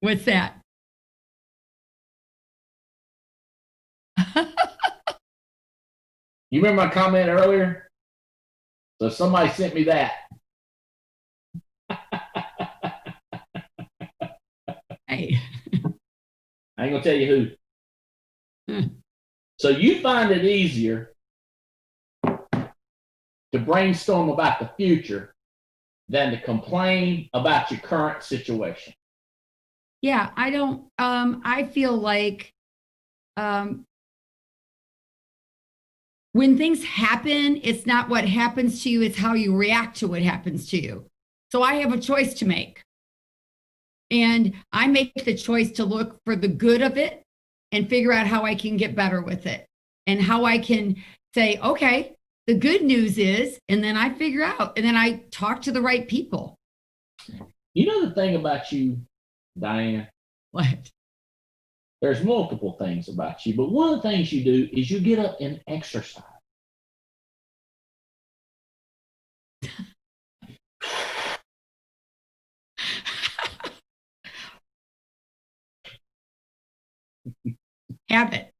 What's that? You remember my comment earlier? So somebody sent me that. Hey. I ain't gonna tell you who. So you find it easier to brainstorm about the future than to complain about your current situation. Yeah, I don't, I feel like um, when things happen, it's not what happens to you, it's how you react to what happens to you. So I have a choice to make. And I make the choice to look for the good of it and figure out how I can get better with it and how I can say, okay, the good news is, and then I figure out, and then I talk to the right people. You know the thing about you, Diane? What? There's multiple things about you, but one of the things you do is you get up and exercise. Habit.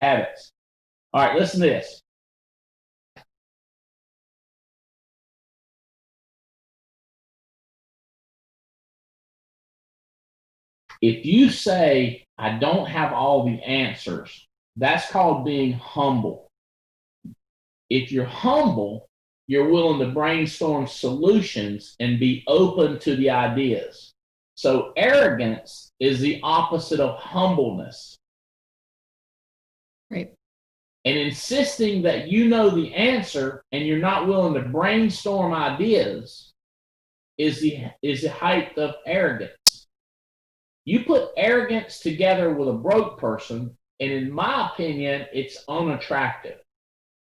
Habits. All right, listen to this. If you say, I don't have all the answers, that's called being humble. If you're humble, you're willing to brainstorm solutions and be open to the ideas. So arrogance is the opposite of humbleness. Right. And insisting that you know the answer and you're not willing to brainstorm ideas is the height of arrogance. You put arrogance together with a broke person, and in my opinion, it's unattractive.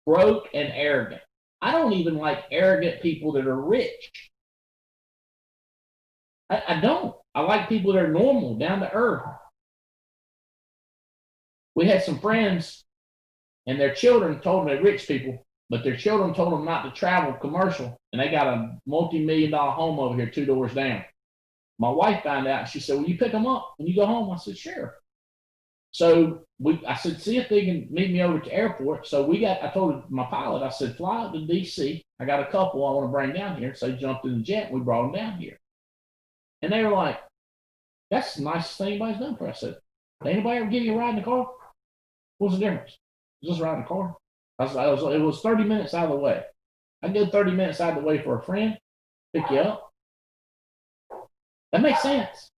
Broke and arrogant. I don't even like arrogant people that are rich. I don't. I like people that are normal, down to earth. We had some friends, and their children told them they're rich people, but their children told them not to travel commercial, and they got a multi-million-dollar home over here 2 doors down. My wife found out, and she said, will you pick them up when you go home? I said, sure. So I said, see if they can meet me over at the airport. So I told my pilot, I said, fly out to DC. I got a couple I want to bring down here. So they jumped in the jet and we brought them down here. And they were like, that's the nicest thing anybody's done for us. I said, did anybody ever give you a ride in the car? What's the difference? Just ride in the car. It was 30 minutes out of the way. I go 30 minutes out of the way for a friend, pick you up. That makes sense.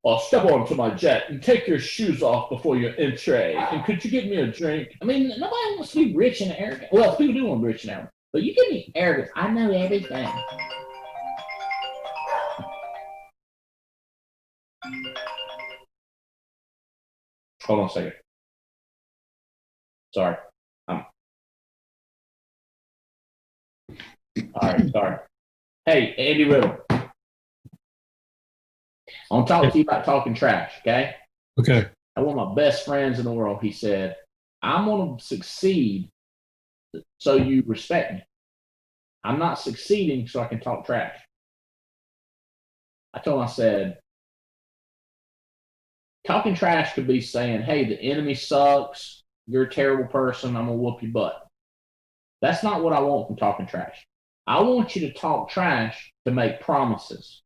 Well, step onto my jet and take your shoes off before you enter. And could you give me a drink? I mean, nobody wants to be rich and arrogant. Well, people do want to be rich and arrogant. But you give me arrogance. I know everything. Hold on a second. Sorry. All right, sorry. Hey, Andy Riddle. I want to talk to you about talking trash, okay? Okay. One of my best friends in the world, he said, I'm going to succeed so you respect me. I'm not succeeding so I can talk trash. I told him, I said, talking trash could be saying, hey, the enemy sucks. You're a terrible person. I'm going to whoop your butt. That's not what I want from talking trash. I want you to talk trash to make promises.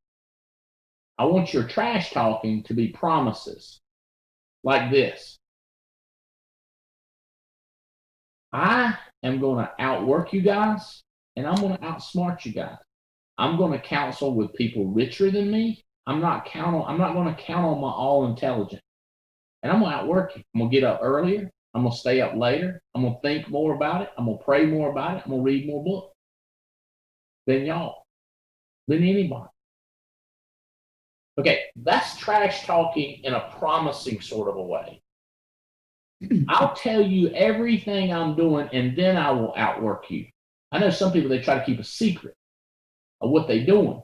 I want your trash talking to be promises like this. I am going to outwork you guys, and I'm going to outsmart you guys. I'm going to counsel with people richer than me. I'm not going to count on my all intelligence. And I'm going to outwork you. I'm going to get up earlier. I'm going to stay up later. I'm going to think more about it. I'm going to pray more about it. I'm going to read more books than y'all, than anybody. Okay, that's trash talking in a promising sort of a way. I'll tell you everything I'm doing, and then I will outwork you. I know some people, they try to keep a secret of what they're doing.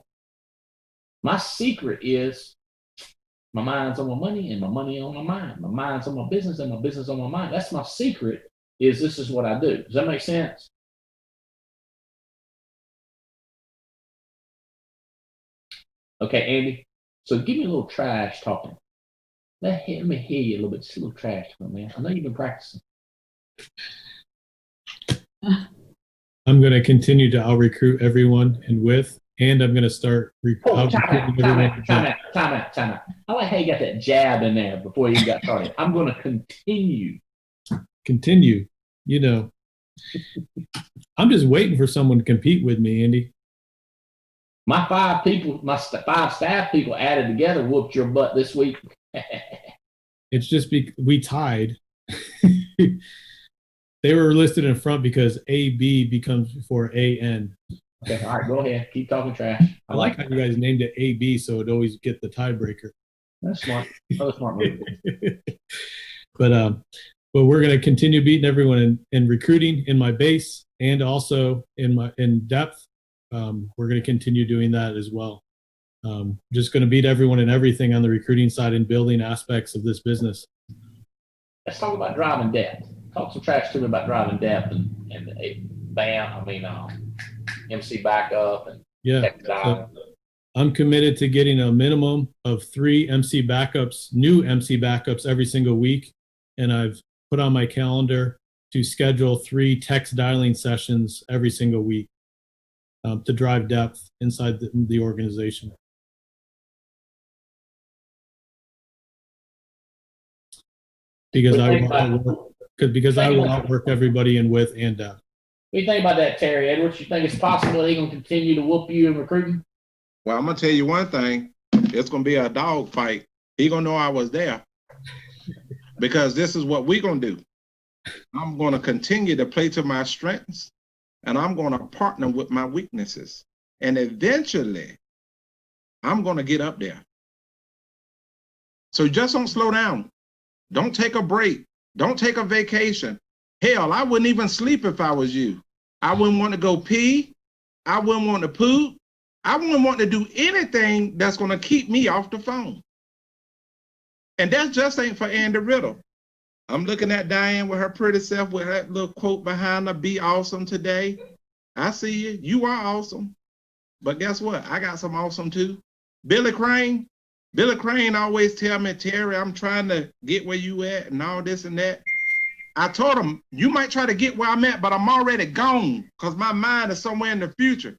My secret is my mind's on my money and my money on my mind. My mind's on my business and my business on my mind. That's my secret, is this is what I do. Does that make sense? Okay, Andy. So give me a little trash talking. Let me hear you a little bit. Just a little trash talking, man. I know you've been practicing. I'm going to continue to out-recruit everyone and I'm going to start Time out. I like how you got that jab in there before you got started. I'm going to continue. Continue. You know, I'm just waiting for someone to compete with me, Andy. My 5 people, my 5 staff people added together whooped your butt this week. It's just we tied. They were listed in front because AB becomes before AN. Okay, all right, go ahead. Keep talking trash. I like how you guys named it AB, so it'd always get the tiebreaker. That's smart. Another smart move. But we're going to continue beating everyone in recruiting in my base and also in depth. We're going to continue doing that as well. Just going to beat everyone in everything on the recruiting side and building aspects of this business. Let's talk about driving depth. Talk some trash to me about driving depth and MC backup and tech dial. I'm committed to getting a minimum of 3 MC backups, new MC backups every single week. And I've put on my calendar to schedule 3 text dialing sessions every single week to drive depth inside the organization. Because I will outwork everybody in width and depth. What do you think about that, Terry Edwards? You think it's possible they're going to continue to whoop you in recruiting? Well, I'm going to tell you one thing. It's going to be a dog fight. He going to know I was there. Because this is what we're going to do. I'm going to continue to play to my strengths, and I'm going to partner with my weaknesses. And eventually, I'm going to get up there. So just don't slow down. Don't take a break. Don't take a vacation. Hell, I wouldn't even sleep if I was you. I wouldn't want to go pee. I wouldn't want to poop. I wouldn't want to do anything that's going to keep me off the phone. And that just ain't for Andy Riddle. I'm looking at Diane with her pretty self with that little quote behind her, be awesome today. I see you. You are awesome. But guess what? I got some awesome too. Billy Crane always tell me, Terry, I'm trying to get where you at and all this and that. I told him, you might try to get where I'm at, but I'm already gone because my mind is somewhere in the future.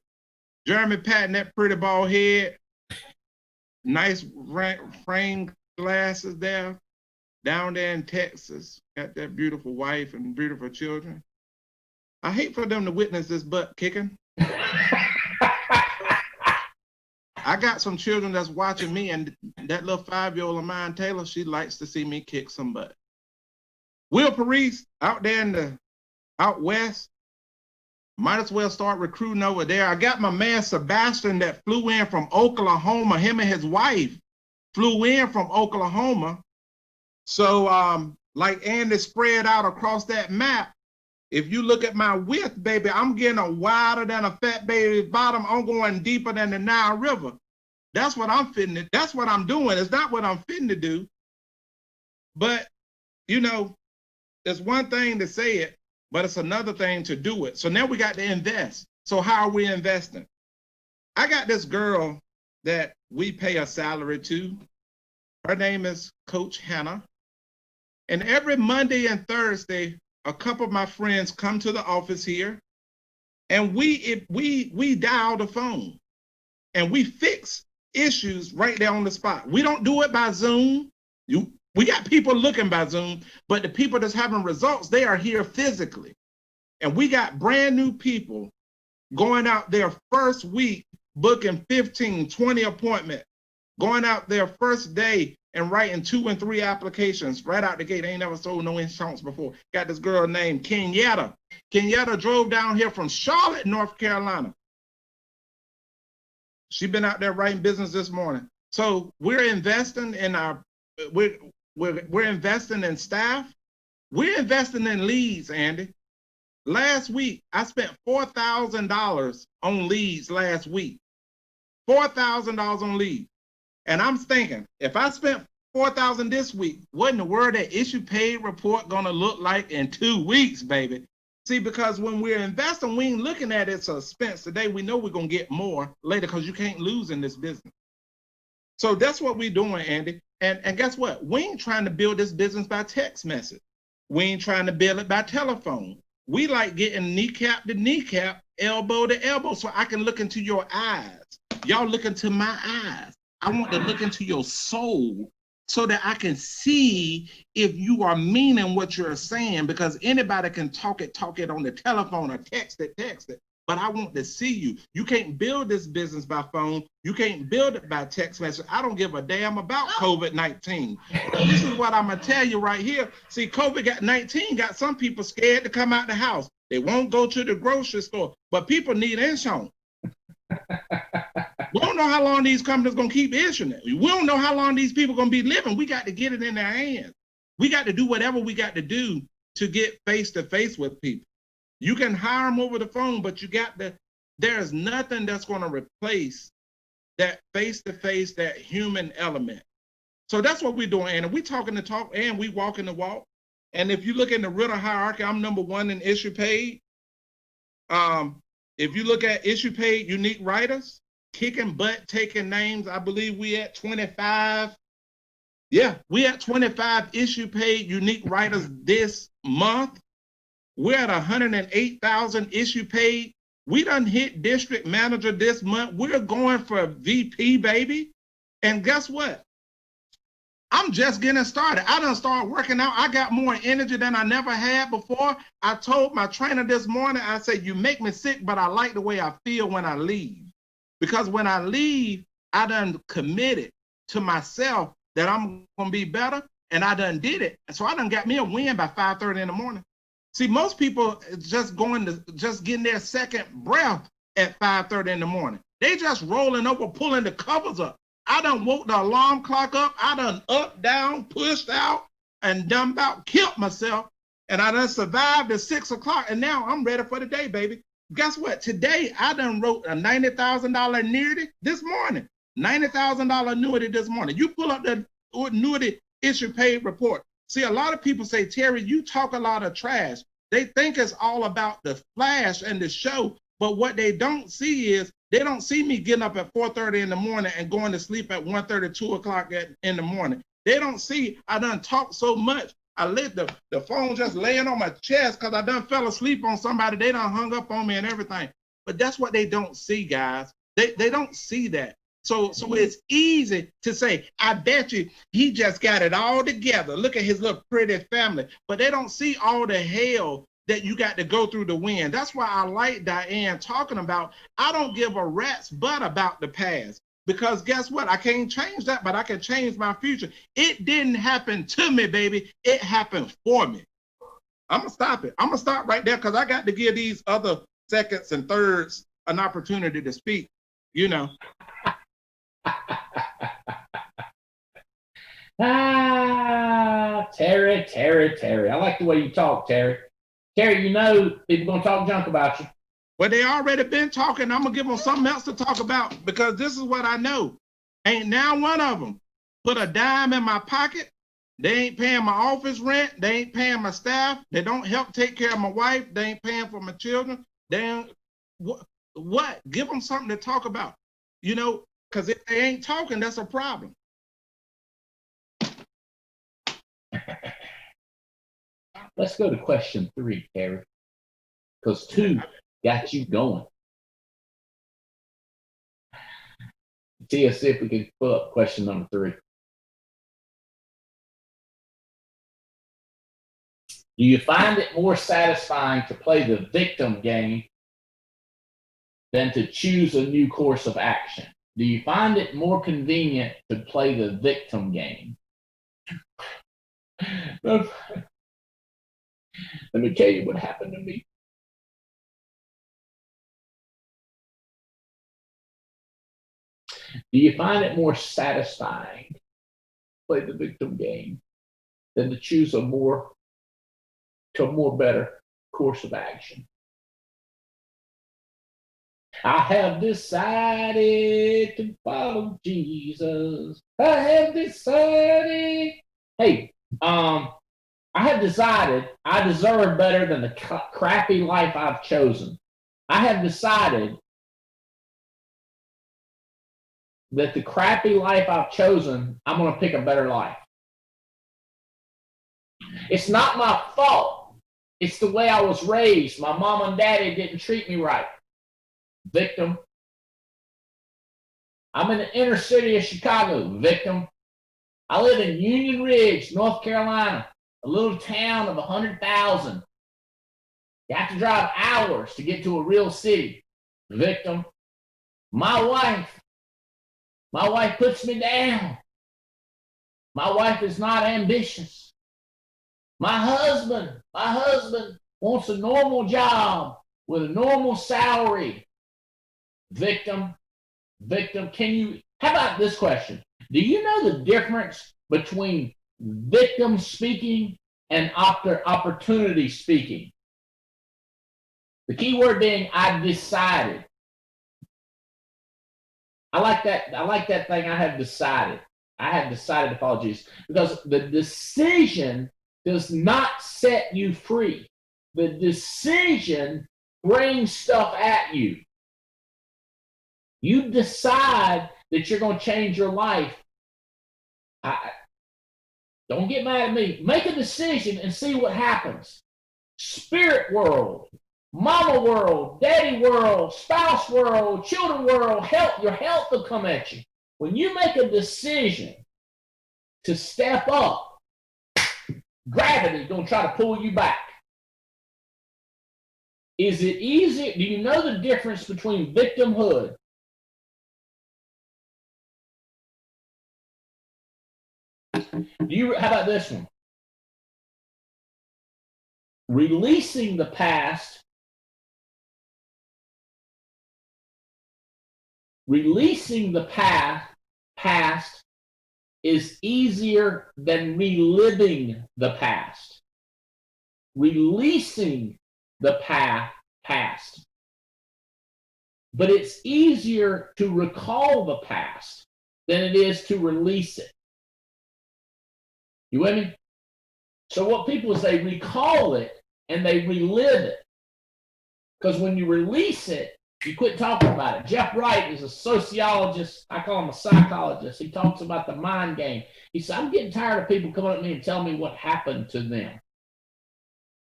Jeremy Patton, that pretty bald head, nice frame glasses there, down there in Texas, got that beautiful wife and beautiful children. I hate for them to witness this butt kicking. I got some children that's watching me, and that little 5-year-old of mine, Taylor, she likes to see me kick some butt. Will Parise out there out west, might as well start recruiting over there. I got my man Sebastian that flew in from Oklahoma. Him and his wife flew in from Oklahoma. So like Andy spread out across that map, if you look at my width, baby, I'm getting a wider than a fat baby's bottom. I'm going deeper than the Nile River. That's what I'm fitting to. That's what I'm doing. It's not what I'm fitting to do. But, you know, it's one thing to say it, but it's another thing to do it. So now we got to invest. So how are we investing? I got this girl that we pay a salary to. Her name is Coach Hannah. And every Monday and Thursday, a couple of my friends come to the office here, and we dial the phone, and we fix issues right there on the spot. We don't do it by Zoom. We got people looking by Zoom, but the people that's having results, they are here physically. And we got brand new people going out their first week, booking 15, 20 appointments, going out their first day and writing 2 and 3 applications right out the gate. Ain't never sold no insurance before. Got this girl named Kenyatta. Kenyatta drove down here from Charlotte, North Carolina. She been out there writing business this morning. So we're investing in we're investing in staff. We're investing in leads, Andy. Last week, I spent $4,000 on leads last week. $4,000 on leads. And I'm thinking, if I spent $4,000 this week, what in the world that issue paid report gonna look like in 2 weeks, baby? See, because when we're investing, we ain't looking at it suspense today. We know we're gonna get more later because you can't lose in this business. So that's what we're doing, Andy. And guess what? We ain't trying to build this business by text message. We ain't trying to build it by telephone. We like getting kneecap to kneecap, elbow to elbow, so I can look into your eyes. Y'all look into my eyes. I want to look into your soul so that I can see if you are meaning what you're saying, because anybody can talk it on the telephone or text it. but I want to see you. You can't build this business by phone. You can't build it by text message. I don't give a damn about COVID-19. This is what I'm going to tell you right here. See, COVID-19 got some people scared to come out the house. They won't go to the grocery store, but people need insurance. We don't know how long these companies going to keep issuing it. We don't know how long these people going to be living. We got to get it in their hands. We got to do whatever we got to do to get face-to-face with people. You can hire them over the phone, but there's nothing that's going to replace that face-to-face, that human element. So that's what we're doing, Anna. We talking the talk and we walking the walk. And if you look in the Ritter hierarchy, I'm number 1 in issue paid. If you look at issue paid unique writers, kicking butt, taking names, I believe we at 25. Yeah, we at 25 issue paid unique writers this month. We're at 108,000 issue paid. We done hit district manager this month. We're going for VP, baby. And guess what? I'm just getting started. I done started working out. I got more energy than I never had before. I told my trainer this morning, I said, you make me sick, but I like the way I feel when I leave. Because when I leave, I done committed to myself that I'm going to be better, and I done did it. So I done got me a win by 5:30 in the morning. See, most people just getting their second breath at 5:30 in the morning. They just rolling over, pulling the covers up. I done woke the alarm clock up. I done up, down, pushed out, and done about killed myself. And I done survived at 6 o'clock, and now I'm ready for the day, baby. Guess what? Today, I done wrote a $90,000 annuity this morning. $90,000 annuity this morning. You pull up the annuity issue paid report. See, a lot of people say, Terry, you talk a lot of trash. They think it's all about the flash and the show, but what they don't see is they don't see me getting up at 4:30 in the morning and going to sleep at 1:30, 2 o'clock in the morning. They don't see I done talk so much. I let the phone just laying on my chest because I done fell asleep on somebody. They done hung up on me and everything. But that's what they don't see, guys. They don't see that. So it's easy to say, I bet you he just got it all together. Look at his little pretty family. But they don't see all the hell that you got to go through to win. That's why I like Diane talking about, I don't give a rat's butt about the past. Because guess what? I can't change that, but I can change my future. It didn't happen to me, baby. It happened for me. I'm going to stop it. I'm going to stop right there because I got to give these other seconds and thirds an opportunity to speak, you know. Terry. I like the way you talk, Terry. Terry, you know people gonna talk junk about you. Well, they already been talking. I'm gonna give them something else to talk about because this is what I know. Ain't now one of them put a dime in my pocket. They ain't paying my office rent. They ain't paying my staff. They don't help take care of my wife. They ain't paying for my children. They ain't, what? Give them something to talk about, you know, because if they ain't talking, that's a problem. Let's go to question 3, Terry, because 2 got you going. Let's see if we can pull up question number 3. Do you find it more satisfying to play the victim game than to choose a new course of action? Do you find it more convenient to play the victim game? Let me tell you what happened to me. Do you find it more satisfying to play the victim game than to choose a more better course of action? I have decided to follow Jesus. I have decided. Hey, I have decided I deserve better than the crappy life I've chosen. I have decided that the crappy life I've chosen, I'm going to pick a better life. It's not my fault. It's the way I was raised. My mom and daddy didn't treat me right. Victim. I'm in the inner city of Chicago. Victim. I live in Union Ridge, North Carolina, a little town of 100,000. You have to drive hours to get to a real city. Victim. My wife puts me down. My wife is not ambitious. My husband wants a normal job with a normal salary. Victim, how about this question? Do you know the difference between victim speaking and opportunity speaking? The key word being, I decided. I like that thing. I have decided to follow Jesus, because the decision does not set you free. The decision brings stuff at you. You decide that you're going to change your life. Don't get mad at me. Make a decision and see what happens. Spirit world, mama world, daddy world, spouse world, children world, your health will come at you. When you make a decision to step up, gravity is going to try to pull you back. Is it easy? Do you know the difference between victimhood? How about this one? Releasing the past. Releasing the past is easier than reliving the past. Releasing the past. But it's easier to recall the past than it is to release it. You with me? So what people say, recall it and they relive it. Because when you release it, you quit talking about it. Jeff Wright is a sociologist. I call him a psychologist. He talks about the mind game. He said, I'm getting tired of people coming up to me and telling me what happened to them.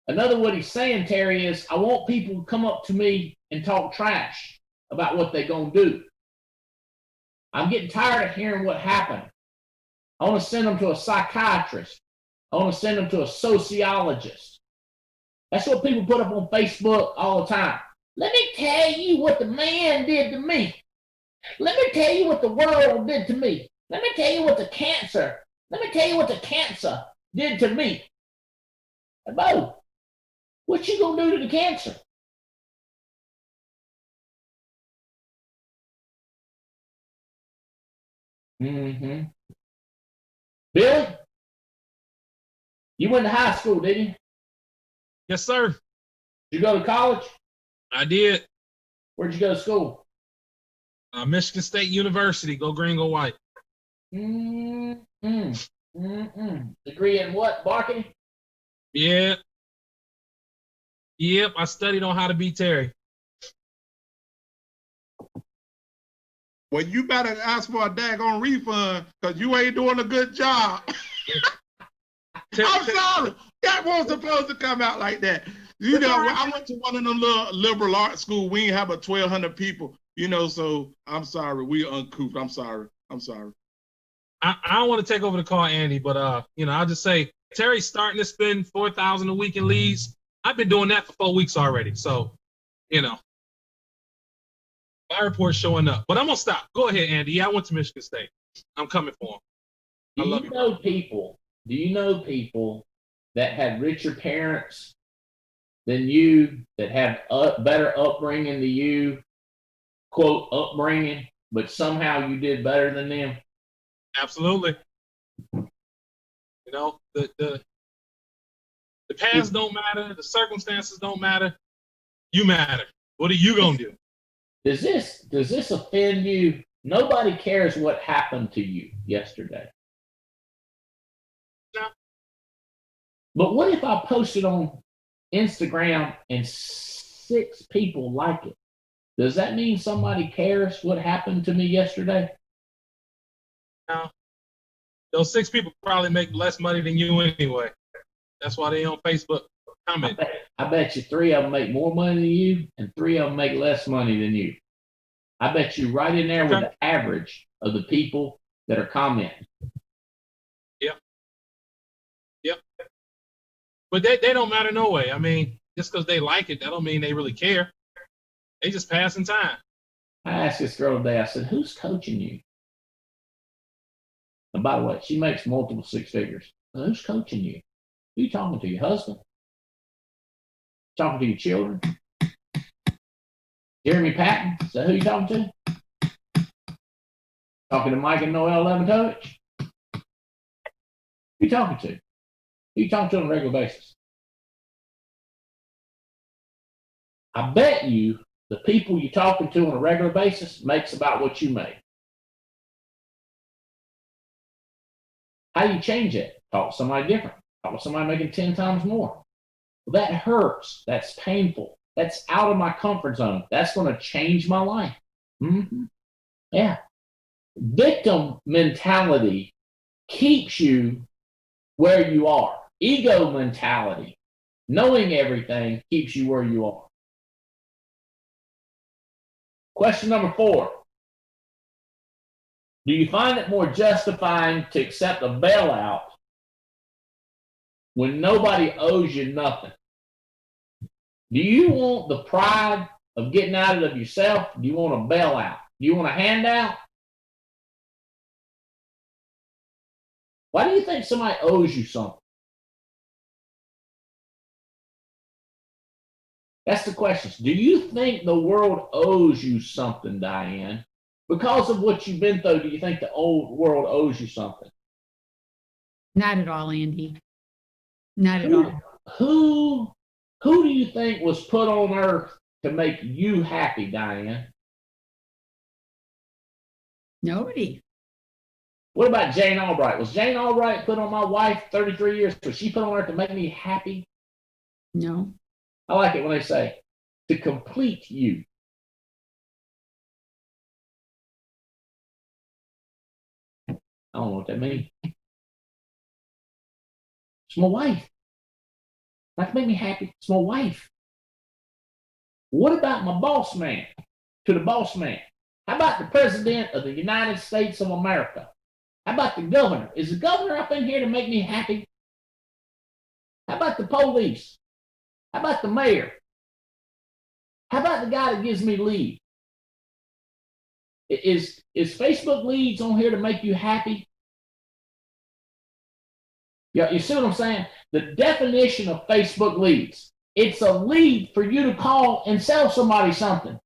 Another what he's saying, Terry, is I want people to come up to me and talk trash about what they're going to do. I'm getting tired of hearing what happened. I want to send them to a psychiatrist. I want to send them to a sociologist. That's what people put up on Facebook all the time. Let me tell you what the man did to me. Let me tell you what the world did to me. Let me tell you what the cancer did to me. Hey, Bo, what you gonna do to the cancer? Mm-hmm. Billy, you went to high school, didn't you? Yes, sir. Did you go to college? I did. Where'd you go to school? Michigan State University. Go green, go white. Degree in what? Marketing? Yeah. Yep. I studied on how to be Terry. Well, you better ask for a daggone refund because you ain't doing a good job. I'm sorry. That wasn't supposed to come out like that. You know, I went to one of them little liberal arts school. We ain't have but 1,200 people, you know, so I'm sorry. We uncouth. I'm sorry. I don't want to take over the call, Andy, but I'll just say Terry's starting to spend $4,000 a week in leads. I've been doing that for 4 weeks already. So, my report's showing up. But I'm gonna stop. Go ahead, Andy. Yeah, I went to Michigan State. I'm coming for him. Do you know people that had richer parents than you, that have better upbringing than you, quote, upbringing, but somehow you did better than them? Absolutely. The past don't matter. The circumstances don't matter. You matter. What are you going to do? Does this offend you? Nobody cares what happened to you yesterday. No. But what if I posted on Instagram and 6 people like it? Does that mean somebody cares what happened to me yesterday? No. Those 6 people probably make less money than you anyway. That's why they on Facebook comment. I bet you 3 of them make more money than you, and 3 of them make less money than you. I bet you right in there with the average of the people that are commenting. Yep. But they don't matter no way. I mean, just because they like it, that don't mean they really care. They just passing time. I asked this girl today, I said, who's coaching you? And by the way, she makes multiple six figures. Well, who's coaching you? Who you talking to? Your husband? Talking to your children? Jeremy Patton? Is that who you talking to? Talking to Mike and Noel Levitovich? Who you talking to? Who you talking to on a regular basis? I bet you the people you're talking to on a regular basis makes about what you make. How do you change it? Talk to somebody different. Talk to somebody making 10 times more. Well, that hurts. That's painful. That's out of my comfort zone. That's going to change my life. Mm-hmm. Yeah. Victim mentality keeps you where you are. Ego mentality, knowing everything, keeps you where you are. Question number 4. Do you find it more justifying to accept a bailout when nobody owes you nothing? Do you want the pride of getting out of yourself? Do you want a bailout? Do you want a handout? Why do you think somebody owes you something? That's the question. Do you think the world owes you something, Diane? Because of what you've been through, do you think the old world owes you something? Not at all, Andy. Not at all. Who do you think was put on earth to make you happy, Diane? Nobody. What about Jane Albright? Was Jane Albright put on my wife 33 years? Was she put on earth to make me happy? No. I like it when they say, to complete you. I don't know what that means. It's my wife. That can make me happy. It's my wife. What about my boss man? To the boss man. How about the president of the United States of America? How about the governor? Is the governor up in here to make me happy? How about the police? How about the mayor? How about the guy that gives me lead? Is Facebook leads on here to make you happy? Yeah, you see what I'm saying? The definition of Facebook leads. It's a lead for you to call and sell somebody something.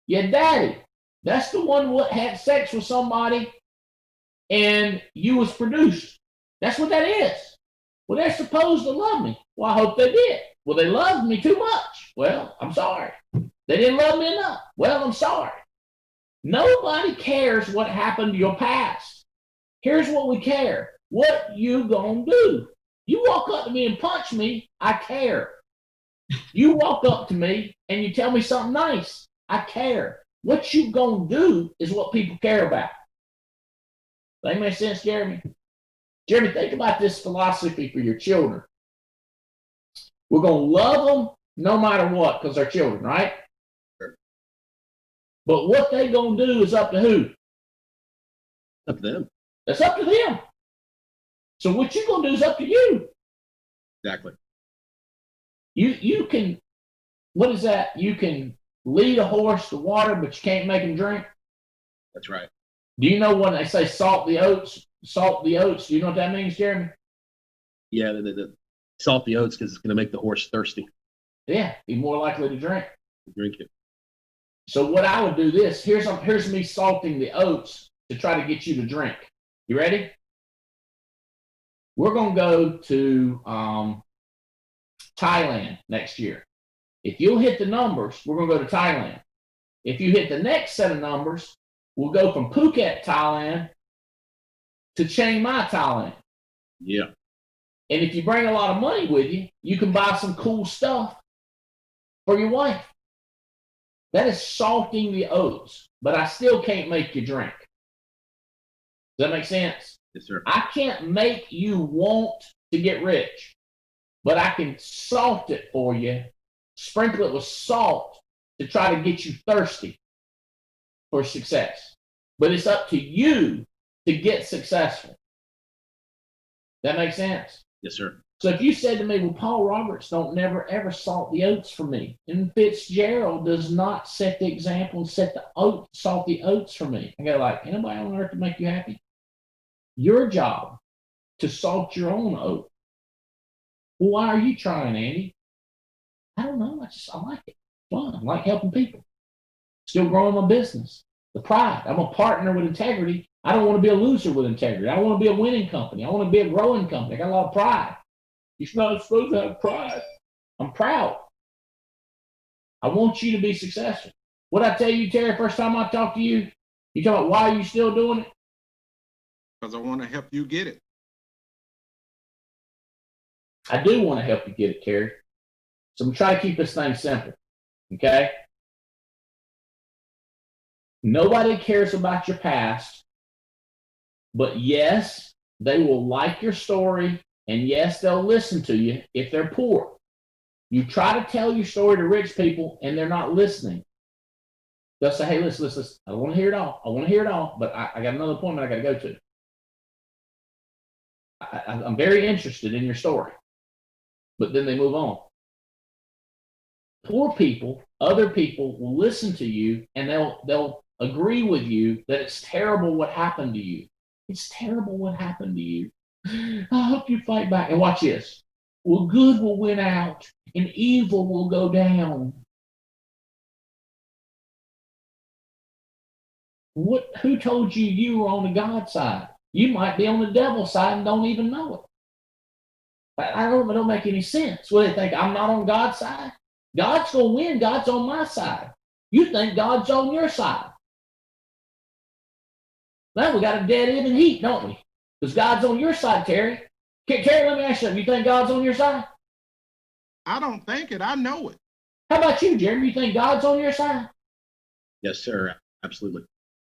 Your daddy, that's the one who had sex with somebody and you was produced. That's what that is. Well, they're supposed to love me. Well, I hope they did. Well, they loved me too much. Well, I'm sorry. They didn't love me enough. Well, I'm sorry. Nobody cares what happened to your past. Here's what we care. What you gonna do? You walk up to me and punch me, I care. You walk up to me and you tell me something nice, I care. What you gonna do is what people care about. That make sense, Jeremy? Jeremy, think about this philosophy for your children. We're gonna love them no matter what because they're children, right? Sure. But what they gonna do is up to who? Up to them. That's up to them. So what you gonna do is up to you. Exactly. You can, what is that? You can lead a horse to water, but you can't make him drink. That's right. Do you know when they say salt the oats? Salt the oats. Do you know what that means, Jeremy? Yeah, the salt the oats because it's going to make the horse thirsty. Yeah, be more likely to drink. Drink it. So what I would do this, here's me salting the oats to try to get you to drink. You ready? We're going to go to Thailand next year. If you'll hit the numbers, we're going to go to Thailand. If you hit the next set of numbers, we'll go from Phuket, Thailand to Chiang Mai, Thailand. Yeah. And if you bring a lot of money with you, you can buy some cool stuff for your wife. That is salting the oats, but I still can't make you drink. Does that make sense? Yes, sir. I can't make you want to get rich, but I can salt it for you, sprinkle it with salt to try to get you thirsty for success. But it's up to you to get successful. That makes sense? Yes, sir. So if you said to me, well, Paul Roberts don't never ever salt the oats for me, and Fitzgerald does not set the example and salt the oats for me, I go like, anybody on earth to make you happy? Your job to salt your own oat. Well, why are you trying, Andy? I don't know. I like it. Fun. I like helping people. Still growing my business. The pride. I'm a partner with integrity. I don't want to be a loser with integrity. I want to be a winning company. I want to be a growing company. I got a lot of pride. You're not supposed to have pride. I'm proud. I want you to be successful. What I tell you, Terry, first time I talked to you, you talk about why are you still doing it? Because I want to help you get it. I do want to help you get it, Terry. So I'm trying to keep this thing simple. Okay? Nobody cares about your past, but yes, they will like your story, and yes, they'll listen to you if they're poor. You try to tell your story to rich people, and they're not listening. They'll say, hey, listen, I don't want to hear it all. I want to hear it all, but I got another appointment I got to go to. I'm very interested in your story. But then they move on. Poor people, other people will listen to you, and they'll agree with you that it's terrible what happened to you. It's terrible what happened to you. I hope you fight back. And watch this. Well, good will win out, and evil will go down. Who told you you were on the God side? You might be on the devil's side and don't even know it. It don't make any sense. What do they think? I'm not on God's side? God's going to win. God's on my side. You think God's on your side. Well, we got a dead end in heat, don't we? Because God's on your side, Terry. Terry, let me ask you something. You think God's on your side? I don't think it. I know it. How about you, Jeremy? You think God's on your side? Yes, sir. Absolutely.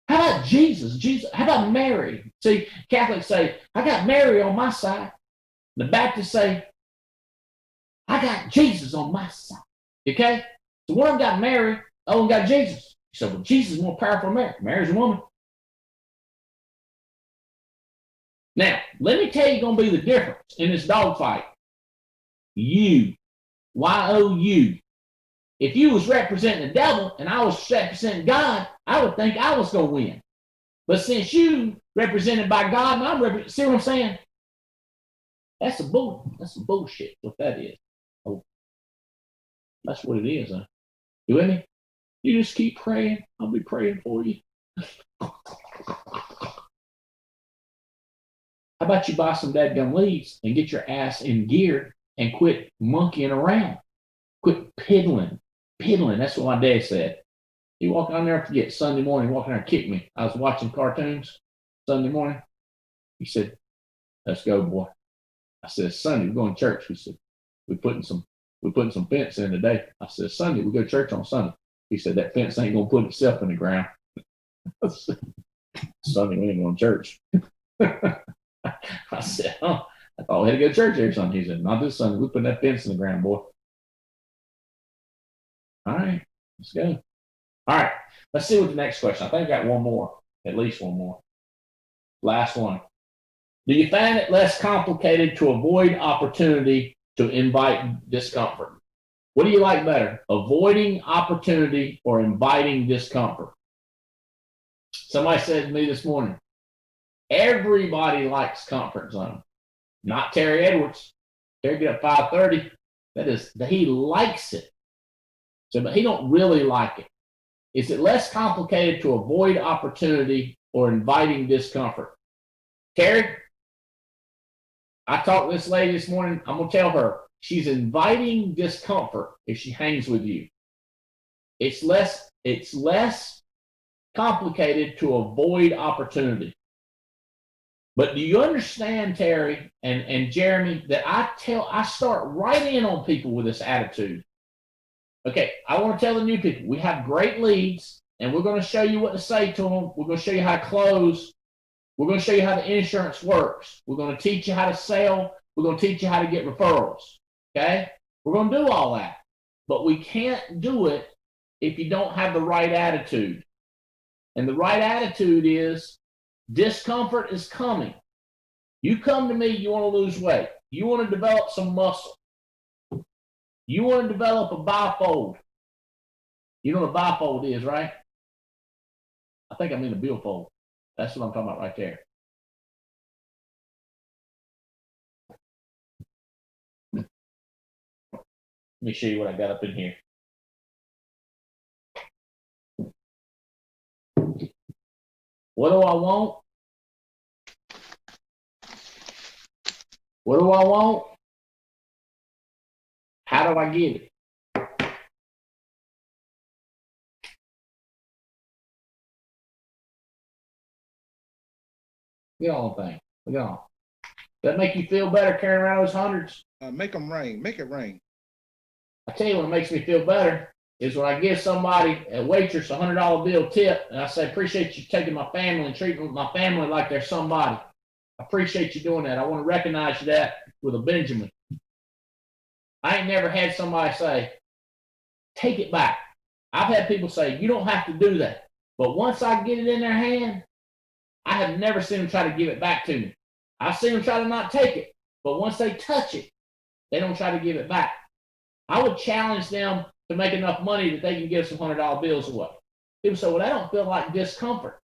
How about Jesus? How about Mary? See, Catholics say, I got Mary on my side. The Baptists say, I got Jesus on my side. Okay? So one of them got Mary, the other one got Jesus. You said, well, Jesus is more powerful than Mary. Mary's a woman. Now, let me tell you going to be the difference in this dogfight. You. Y-O-U. If you was representing the devil and I was representing God, I would think I was going to win. But since you represented by God and I'm representing, see what I'm saying? That's some bullshit, what that is. Oh, that's what it is, huh? You with me? You just keep praying. I'll be praying for you. How about you buy some dadgum leads and get your ass in gear and quit monkeying around? Quit piddling. Piddling, that's what my dad said. He walked on there, I forget, Sunday morning, walking there and kicked me. I was watching cartoons Sunday morning. He said, let's go, boy. I said, Sunday, we're going to church. He said, we're putting some fence in today. I said, Sunday, we go to church on Sunday. He said, that fence ain't going to put itself in the ground. Sunday, we ain't going to church. I said, I thought we had to go to church every Sunday. He said, not this Sunday. We're putting that fence in the ground, boy. All right, let's go. All right, let's see what the next question. I think I got one more, at least one more. Last one. Do you find it less complicated to avoid opportunity to invite discomfort? What do you like better, avoiding opportunity or inviting discomfort? Somebody said to me this morning, everybody likes comfort zone. Not Terry Edwards. Terry get up 5:30. He likes it. So, but he don't really like it. Is it less complicated to avoid opportunity or inviting discomfort? Terry, I talked to this lady this morning. I'm going to tell her she's inviting discomfort if she hangs with you. It's less complicated to avoid opportunity. But do you understand, Terry and Jeremy, that I start right in on people with this attitude. Okay, I want to tell the new people, we have great leads, and we're going to show you what to say to them. We're going to show you how to close. We're going to show you how the insurance works. We're going to teach you how to sell. We're going to teach you how to get referrals. Okay? We're going to do all that. But we can't do it if you don't have the right attitude. And the right attitude is discomfort is coming. You come to me, you want to lose weight. You want to develop some muscle. You want to develop a bifold. You know what a bifold is, right? I think I mean a billfold. That's what I'm talking about right there. Let me show you what I got up in here. What do I want? What do I want? How do I get it? Look at all the things. Look at all. Does that make you feel better carrying around those hundreds? Make them rain. Make it rain. I tell you what makes me feel better is when I give somebody, a waitress, $100 bill tip, and I say, appreciate you taking my family and treating my family like they're somebody. I appreciate you doing that. I want to recognize that with a Benjamin. I ain't never had somebody say, take it back. I've had people say, you don't have to do that. But once I get it in their hand, I have never seen them try to give it back to me. I've seen them try to not take it. But once they touch it, they don't try to give it back. I would challenge them to make enough money that they can give some $100 bills away. People say, well, that don't feel like discomfort.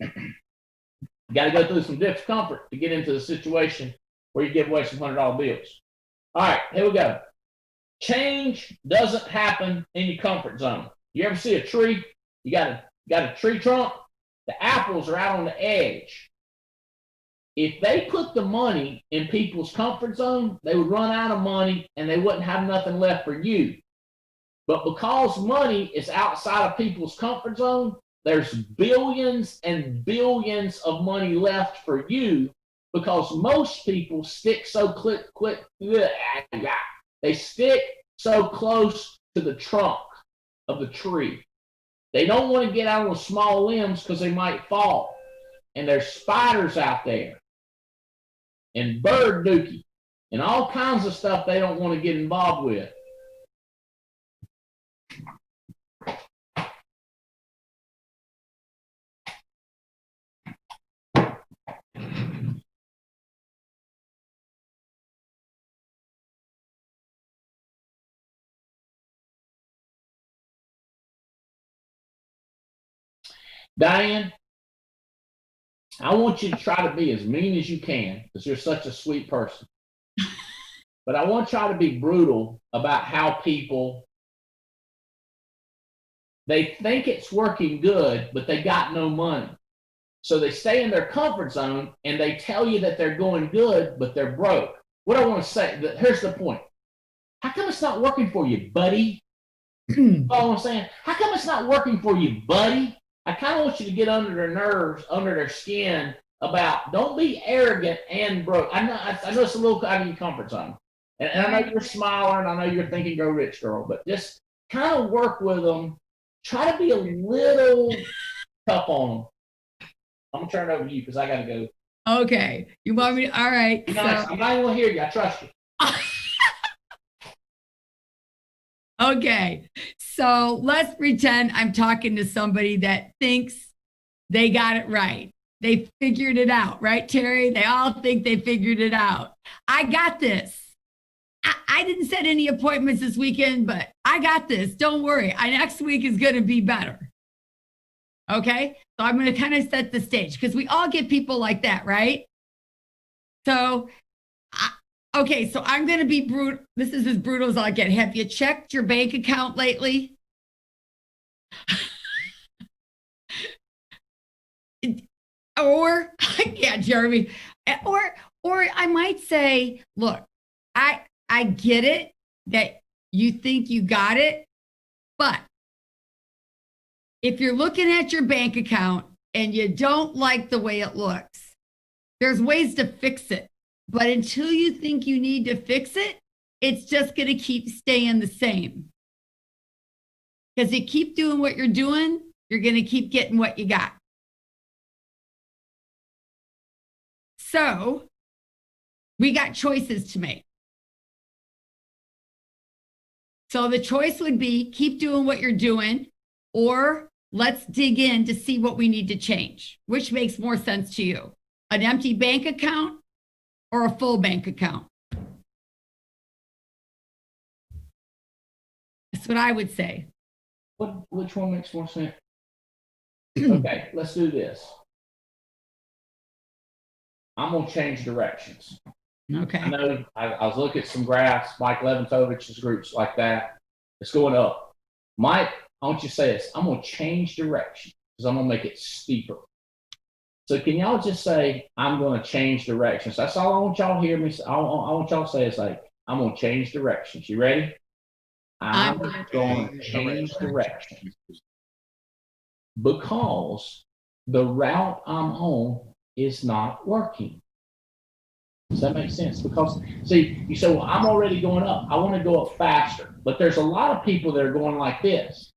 You got to go through some discomfort to get into the situation where you give away some $100 bills. All right, here we go. Change doesn't happen in your comfort zone. You ever see a tree? You got a tree trunk? The apples are out on the edge. If they put the money in people's comfort zone, they would run out of money and they wouldn't have nothing left for you. But because money is outside of people's comfort zone, there's billions and billions of money left for you because most people stick so they stick so close to the trunk of the tree. They don't want to get out on the small limbs because they might fall. And there's spiders out there and bird dookie and all kinds of stuff they don't want to get involved with. Diane, I want you to try to be as mean as you can because you're such a sweet person. But I want to try to be brutal about how people, they think it's working good, but they got no money. So they stay in their comfort zone and they tell you that they're going good, but they're broke. What I want to say, here's the point. How come it's not working for you, buddy? All I'm saying, how come it's not working for you, buddy? I kind of want you to get under their nerves, under their skin about don't be arrogant and broke. I know it's a little out of your comfort zone. And I know you're smiling. I know you're thinking go rich girl, but just kind of work with them. Try to be a little tough on them. I'm going to turn it over to you because I got to go. Okay. You want me to? All right. I'm not even going to hear you. I trust you. Okay. So let's pretend I'm talking to somebody that thinks they got it right. They figured it out, right, Terry? They all think they figured it out. I got this. I didn't set any appointments this weekend, but I got this. Don't worry. Next week is going to be better. Okay. So I'm going to kind of set the stage because we all get people like that, right? So okay, so I'm going to be brutal. This is as brutal as I'll get. Have you checked your bank account lately? Or, yeah, Jeremy. Or I might say, look, I get it that you think you got it, but if you're looking at your bank account and you don't like the way it looks, there's ways to fix it. But until you think you need to fix it, it's just going to keep staying the same. Because you keep doing what you're doing, you're going to keep getting what you got. So we got choices to make. So the choice would be keep doing what you're doing, or let's dig in to see what we need to change. Which makes more sense to you? An empty bank account or a full bank account? That's what I would say. Which one makes more sense? Okay, let's do this. I'm gonna change directions. Okay. I know I was looking at some graphs, Mike Leventovich's groups like that. It's going up. Mike, I want you to say this. I'm gonna change direction because I'm gonna make it steeper. So can y'all just say, I'm gonna change directions? That's all I want y'all to hear me say. I want y'all to say is like, I'm gonna change directions. You ready? I'm going to change directions because the route I'm on is not working. Does that make sense? Because, see, you say, well, I'm already going up. I want to go up faster. But there's a lot of people that are going like this.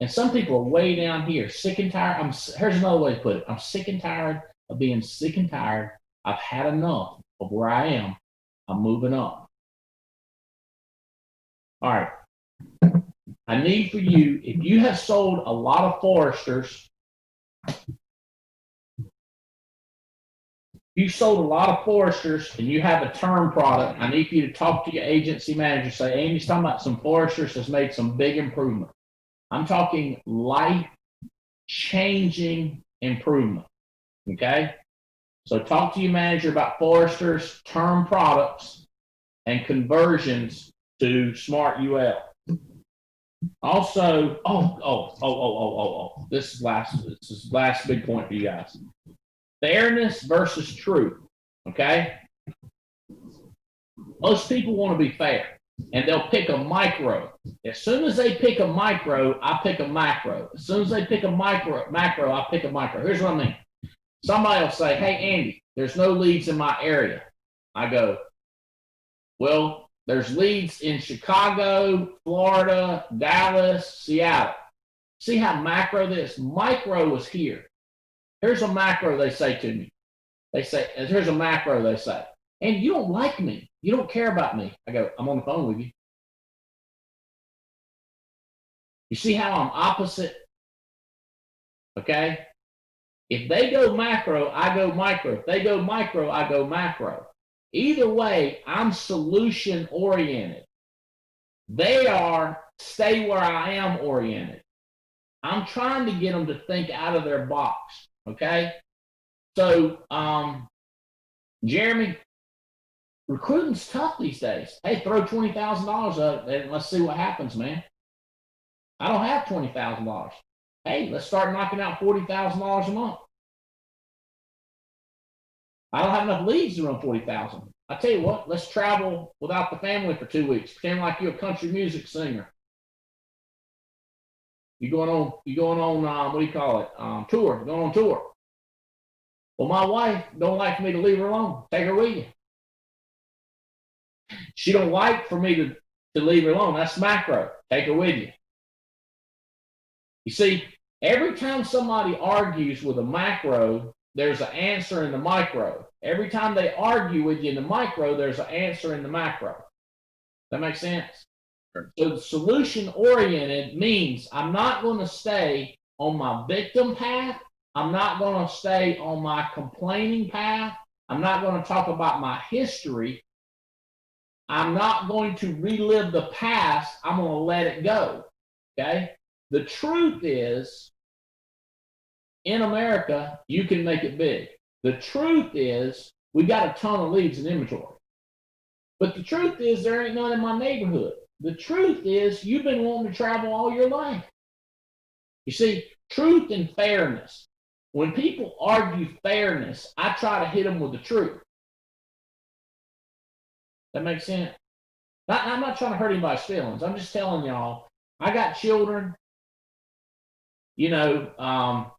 And some people are way down here, sick and tired. Here's another way to put it. I'm sick and tired of being sick and tired. I've had enough of where I am. I'm moving up. All right. I need for you, if you have sold a lot of foresters, you sold a lot of foresters and you have a term product, I need for you to talk to your agency manager, say, Amy's talking about some foresters has made some big improvement. I'm talking life-changing improvement, okay? So talk to your manager about foresters, term products, and conversions to Smart UL. Also, this is last big point for you guys. Fairness versus truth, okay? Most people want to be fair, and they'll pick a micro. As soon as they pick a micro, I pick a macro. As soon as they pick a macro, I pick a micro. Here's what I mean. Somebody will say, hey, Andy, there's no leads in my area. I go, well, there's leads in Chicago, Florida, Dallas, Seattle. See how macro this? Micro is here. Here's a macro they say to me. They say, here's a macro they say. And you don't like me. You don't care about me. I go, I'm on the phone with you. You see how I'm opposite? Okay? If they go macro, I go micro. If they go micro, I go macro. Either way, I'm solution oriented. They are stay where I am oriented. I'm trying to get them to think out of their box. Okay? So, Jeremy, recruiting's tough these days. Hey, throw $20,000 up and let's see what happens, man. I don't have $20,000. Hey, let's start knocking out $40,000 a month. I don't have enough leads to run 40,000. I tell you what, let's travel without the family for 2 weeks. Pretend like you're a country music singer. You're going on what do you call it? Tour. You're going on tour. Well, my wife don't like for me to leave her alone. Take her with you. She don't like for me to leave her alone. That's macro. Take her with you. You see, every time somebody argues with a macro, there's an answer in the micro. Every time they argue with you in the micro, there's an answer in the macro. That makes sense? Sure. So the solution-oriented means I'm not going to stay on my victim path. I'm not going to stay on my complaining path. I'm not going to talk about my history. I'm not going to relive the past. I'm going to let it go. Okay? The truth is, in America, you can make it big. The truth is, we got a ton of leads in inventory. But the truth is, there ain't none in my neighborhood. The truth is, you've been wanting to travel all your life. You see, truth and fairness. When people argue fairness, I try to hit them with the truth. That makes sense? I'm not trying to hurt anybody's feelings. I'm just telling y'all, I got children. You know,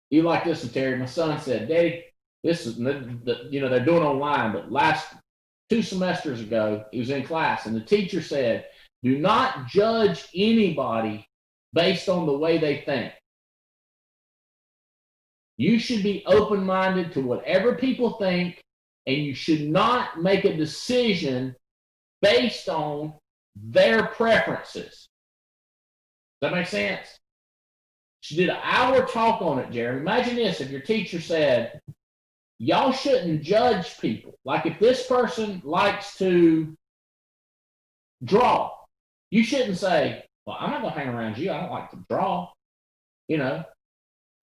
you like this one, Terry. My son said, Daddy, this is they're doing online, but last 2 semesters ago, he was in class, and the teacher said, do not judge anybody based on the way they think. You should be open-minded to whatever people think, and you should not make a decision based on their preferences. Does that make sense? She did an hour talk on it, Jeremy. Imagine this, if your teacher said, y'all shouldn't judge people. Like if this person likes to draw, you shouldn't say, well, I'm not going to hang around you. I don't like to draw. You know,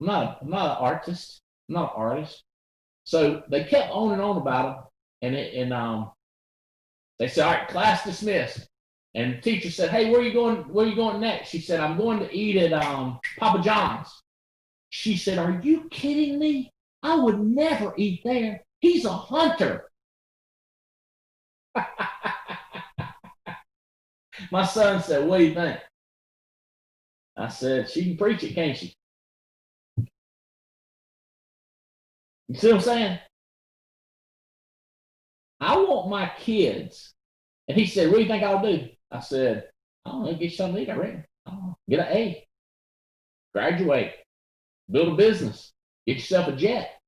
I'm not an artist. I'm not an artist. So they kept on and on about them. And they said, all right, class dismissed. And the teacher said, hey, where are you going? Where are you going next? She said, I'm going to eat at Papa John's. She said, are you kidding me? I would never eat there. He's a hunter. My son said, what do you think? I said, she can preach it, can't she? You see what I'm saying? I want my kids. And he said, what do you think I'll do? I said, I don't know, get you something to eat, I reckon. Get an A. Graduate. Build a business. Get yourself a jet.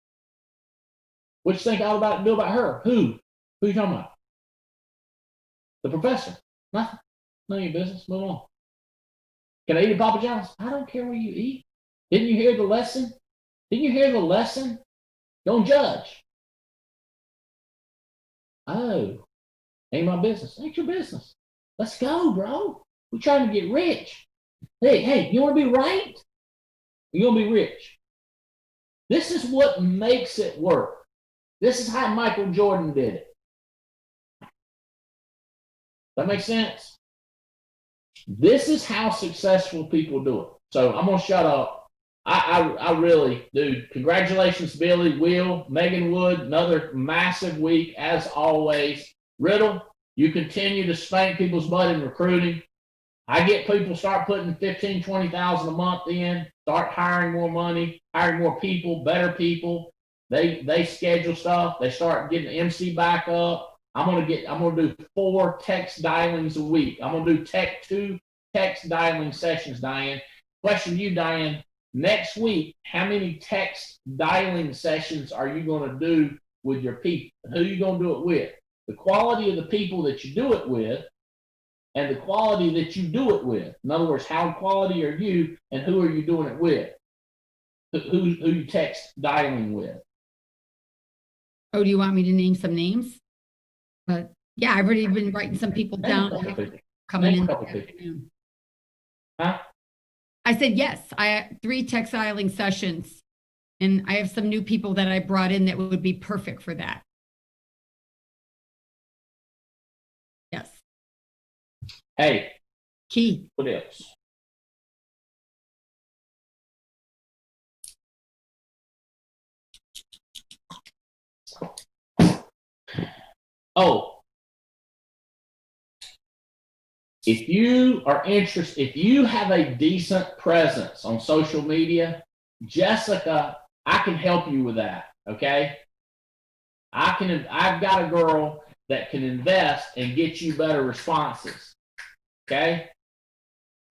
What you think all about do about her? Who? Who you talking about? The professor. Nothing. None of your business. Move on. Can I eat at Papa John's? I don't care where you eat. Didn't you hear the lesson? Didn't you hear the lesson? Don't judge. Oh, ain't my business. Ain't your business. Let's go, bro. We're trying to get rich. Hey, you want to be right? You want to be rich? This is what makes it work. This is how Michael Jordan did it. That makes sense? This is how successful people do it. So I'm going to shut up. I really, dude, congratulations, Billy, Will, Megan Wood, another massive week as always. Riddle, you continue to spank people's butt in recruiting. I get people start putting 15, 20,000 a month in, start hiring more money, hiring more people, better people. They schedule stuff. They start getting the MC back up. I'm gonna do 4 text dialings a week. I'm gonna do 2 text dialing sessions, Diane. Question to you, Diane. Next week, how many text dialing sessions are you going to do with your people? Who are you going to do it with? The quality of the people that you do it with and the quality that you do it with. In other words, how quality are you and who are you doing it with? Who you text dialing with? Oh, do you want me to name some names? But yeah, I've already been writing some people down. Coming in. Afternoon. Huh? I said, yes, I have 3 text dialing sessions, and I have some new people that I brought in that would be perfect for that. Yes. Hey. Key. What else? Oh. If you are interested, if you have a decent presence on social media, Jessica, I can help you with that. Okay. I've got a girl that can invest and get you better responses. Okay.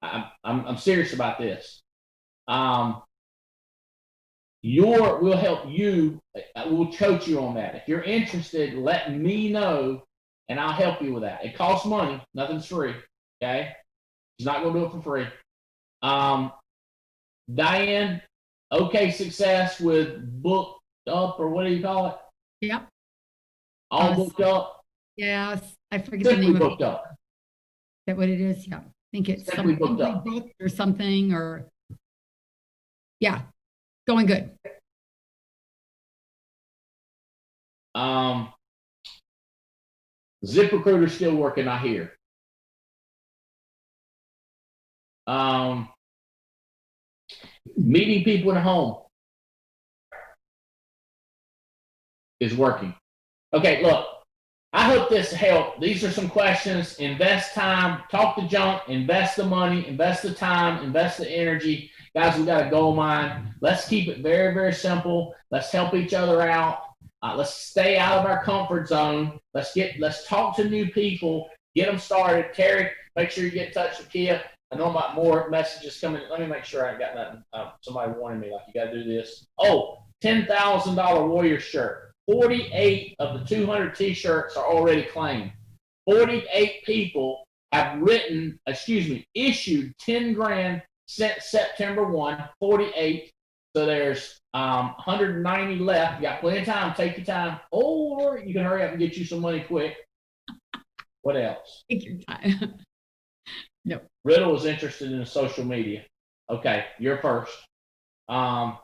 I'm serious about this. We'll help you. We'll coach you on that. If you're interested, let me know and I'll help you with that. It costs money. Nothing's free. Okay. She's not going to do it for free. Diane, okay, success with booked up, or what do you call it? Yep. All booked up? Yes. I forget the name booked of it. up. Is that what it is? Yeah. I think it's Simply something booked up. booked or something, or yeah, going good. ZipRecruiter's still working, I hear. Meeting people in a home is working. Okay, look, I hope this helped. These are some questions. Invest time, talk the junk, invest the money, invest the time, invest the energy. Guys, we got a gold mine. Let's keep it very, very simple. Let's help each other out. Let's stay out of our comfort zone. Let's talk to new people, get them started. Terry, make sure you get in touch with Kia. I know about more messages coming. Let me make sure I ain't got nothing. Somebody warning me, like, you got to do this. Oh, $10,000 Warrior shirt. 48 of the 200 T-shirts are already claimed. 48 people have issued 10 grand since September 1, 48. So there's 190 left. You got plenty of time. Take your time. Or you can hurry up and get you some money quick. What else? Take your time. No. Riddle is interested in social media. Okay, you're first. So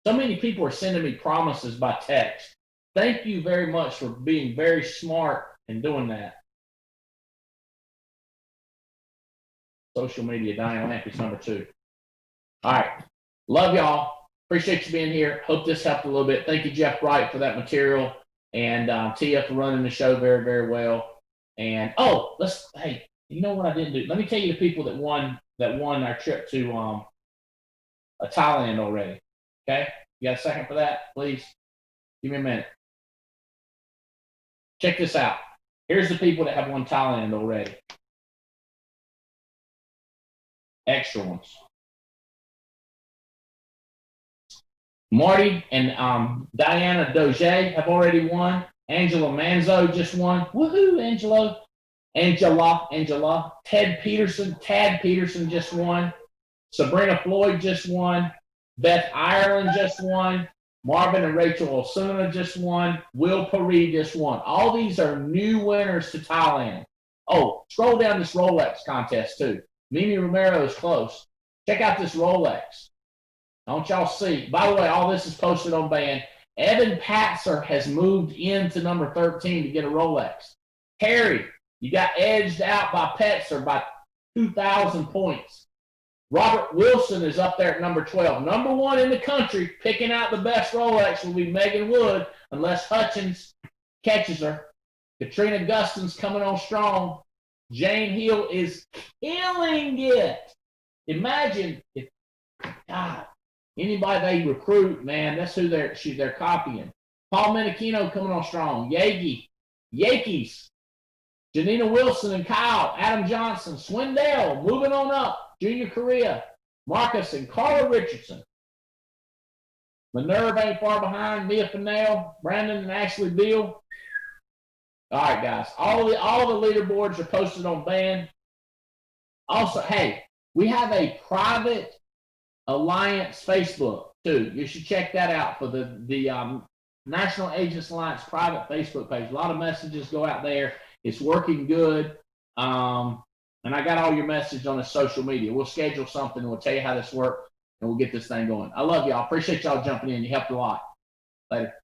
many people are sending me promises by text. Thank you very much for being very smart and doing that. Social media, Diane Lampy's number 2. All right. Love y'all. Appreciate you being here. Hope this helped a little bit. Thank you, Jeff Bright, for that material. And Tia for running the show very, very well. And hey, you know what I didn't do? Let me tell you the people that won our trip to Thailand already. Okay? You got a second for that, please? Give me a minute. Check this out. Here's the people that have won Thailand already. Extra ones. Marty and Diana Doge have already won. Angela Manzo just won. Woohoo, Angela. Angela. Tad Peterson just won. Sabrina Floyd just won. Beth Ireland just won. Marvin and Rachel Osuna just won. Will Paris just won. All these are new winners to Thailand. Oh, scroll down this Rolex contest too. Mimi Romero is close. Check out this Rolex. Don't y'all see? By the way, all this is posted on band. Evan Patzer has moved into number 13 to get a Rolex. Harry, you got edged out by Petzer by 2,000 points. Robert Wilson is up there at number 12. Number 1 in the country, picking out the best Rolex will be Megan Wood, unless Hutchins catches her. Katrina Gustin's coming on strong. Jane Hill is killing it. Imagine if, God, anybody they recruit, man, that's who they're copying. Paul Menachino coming on strong. Yankees. Janina Wilson and Kyle. Adam Johnson. Swindell moving on up. Junior Korea. Marcus and Carla Richardson. Minerva ain't far behind. Mia Fennell. Brandon and Ashley Beal. All right, guys. All the leaderboards are posted on band. Also, hey, we have a private Alliance Facebook too. You should check that out for the National Agents Alliance private Facebook page. A lot of messages go out there. It's working good. And I got all your message on the social media. We'll schedule something. We'll tell you how this works, and we'll get this thing going. I love y'all. Appreciate y'all jumping in. You helped a lot. Later.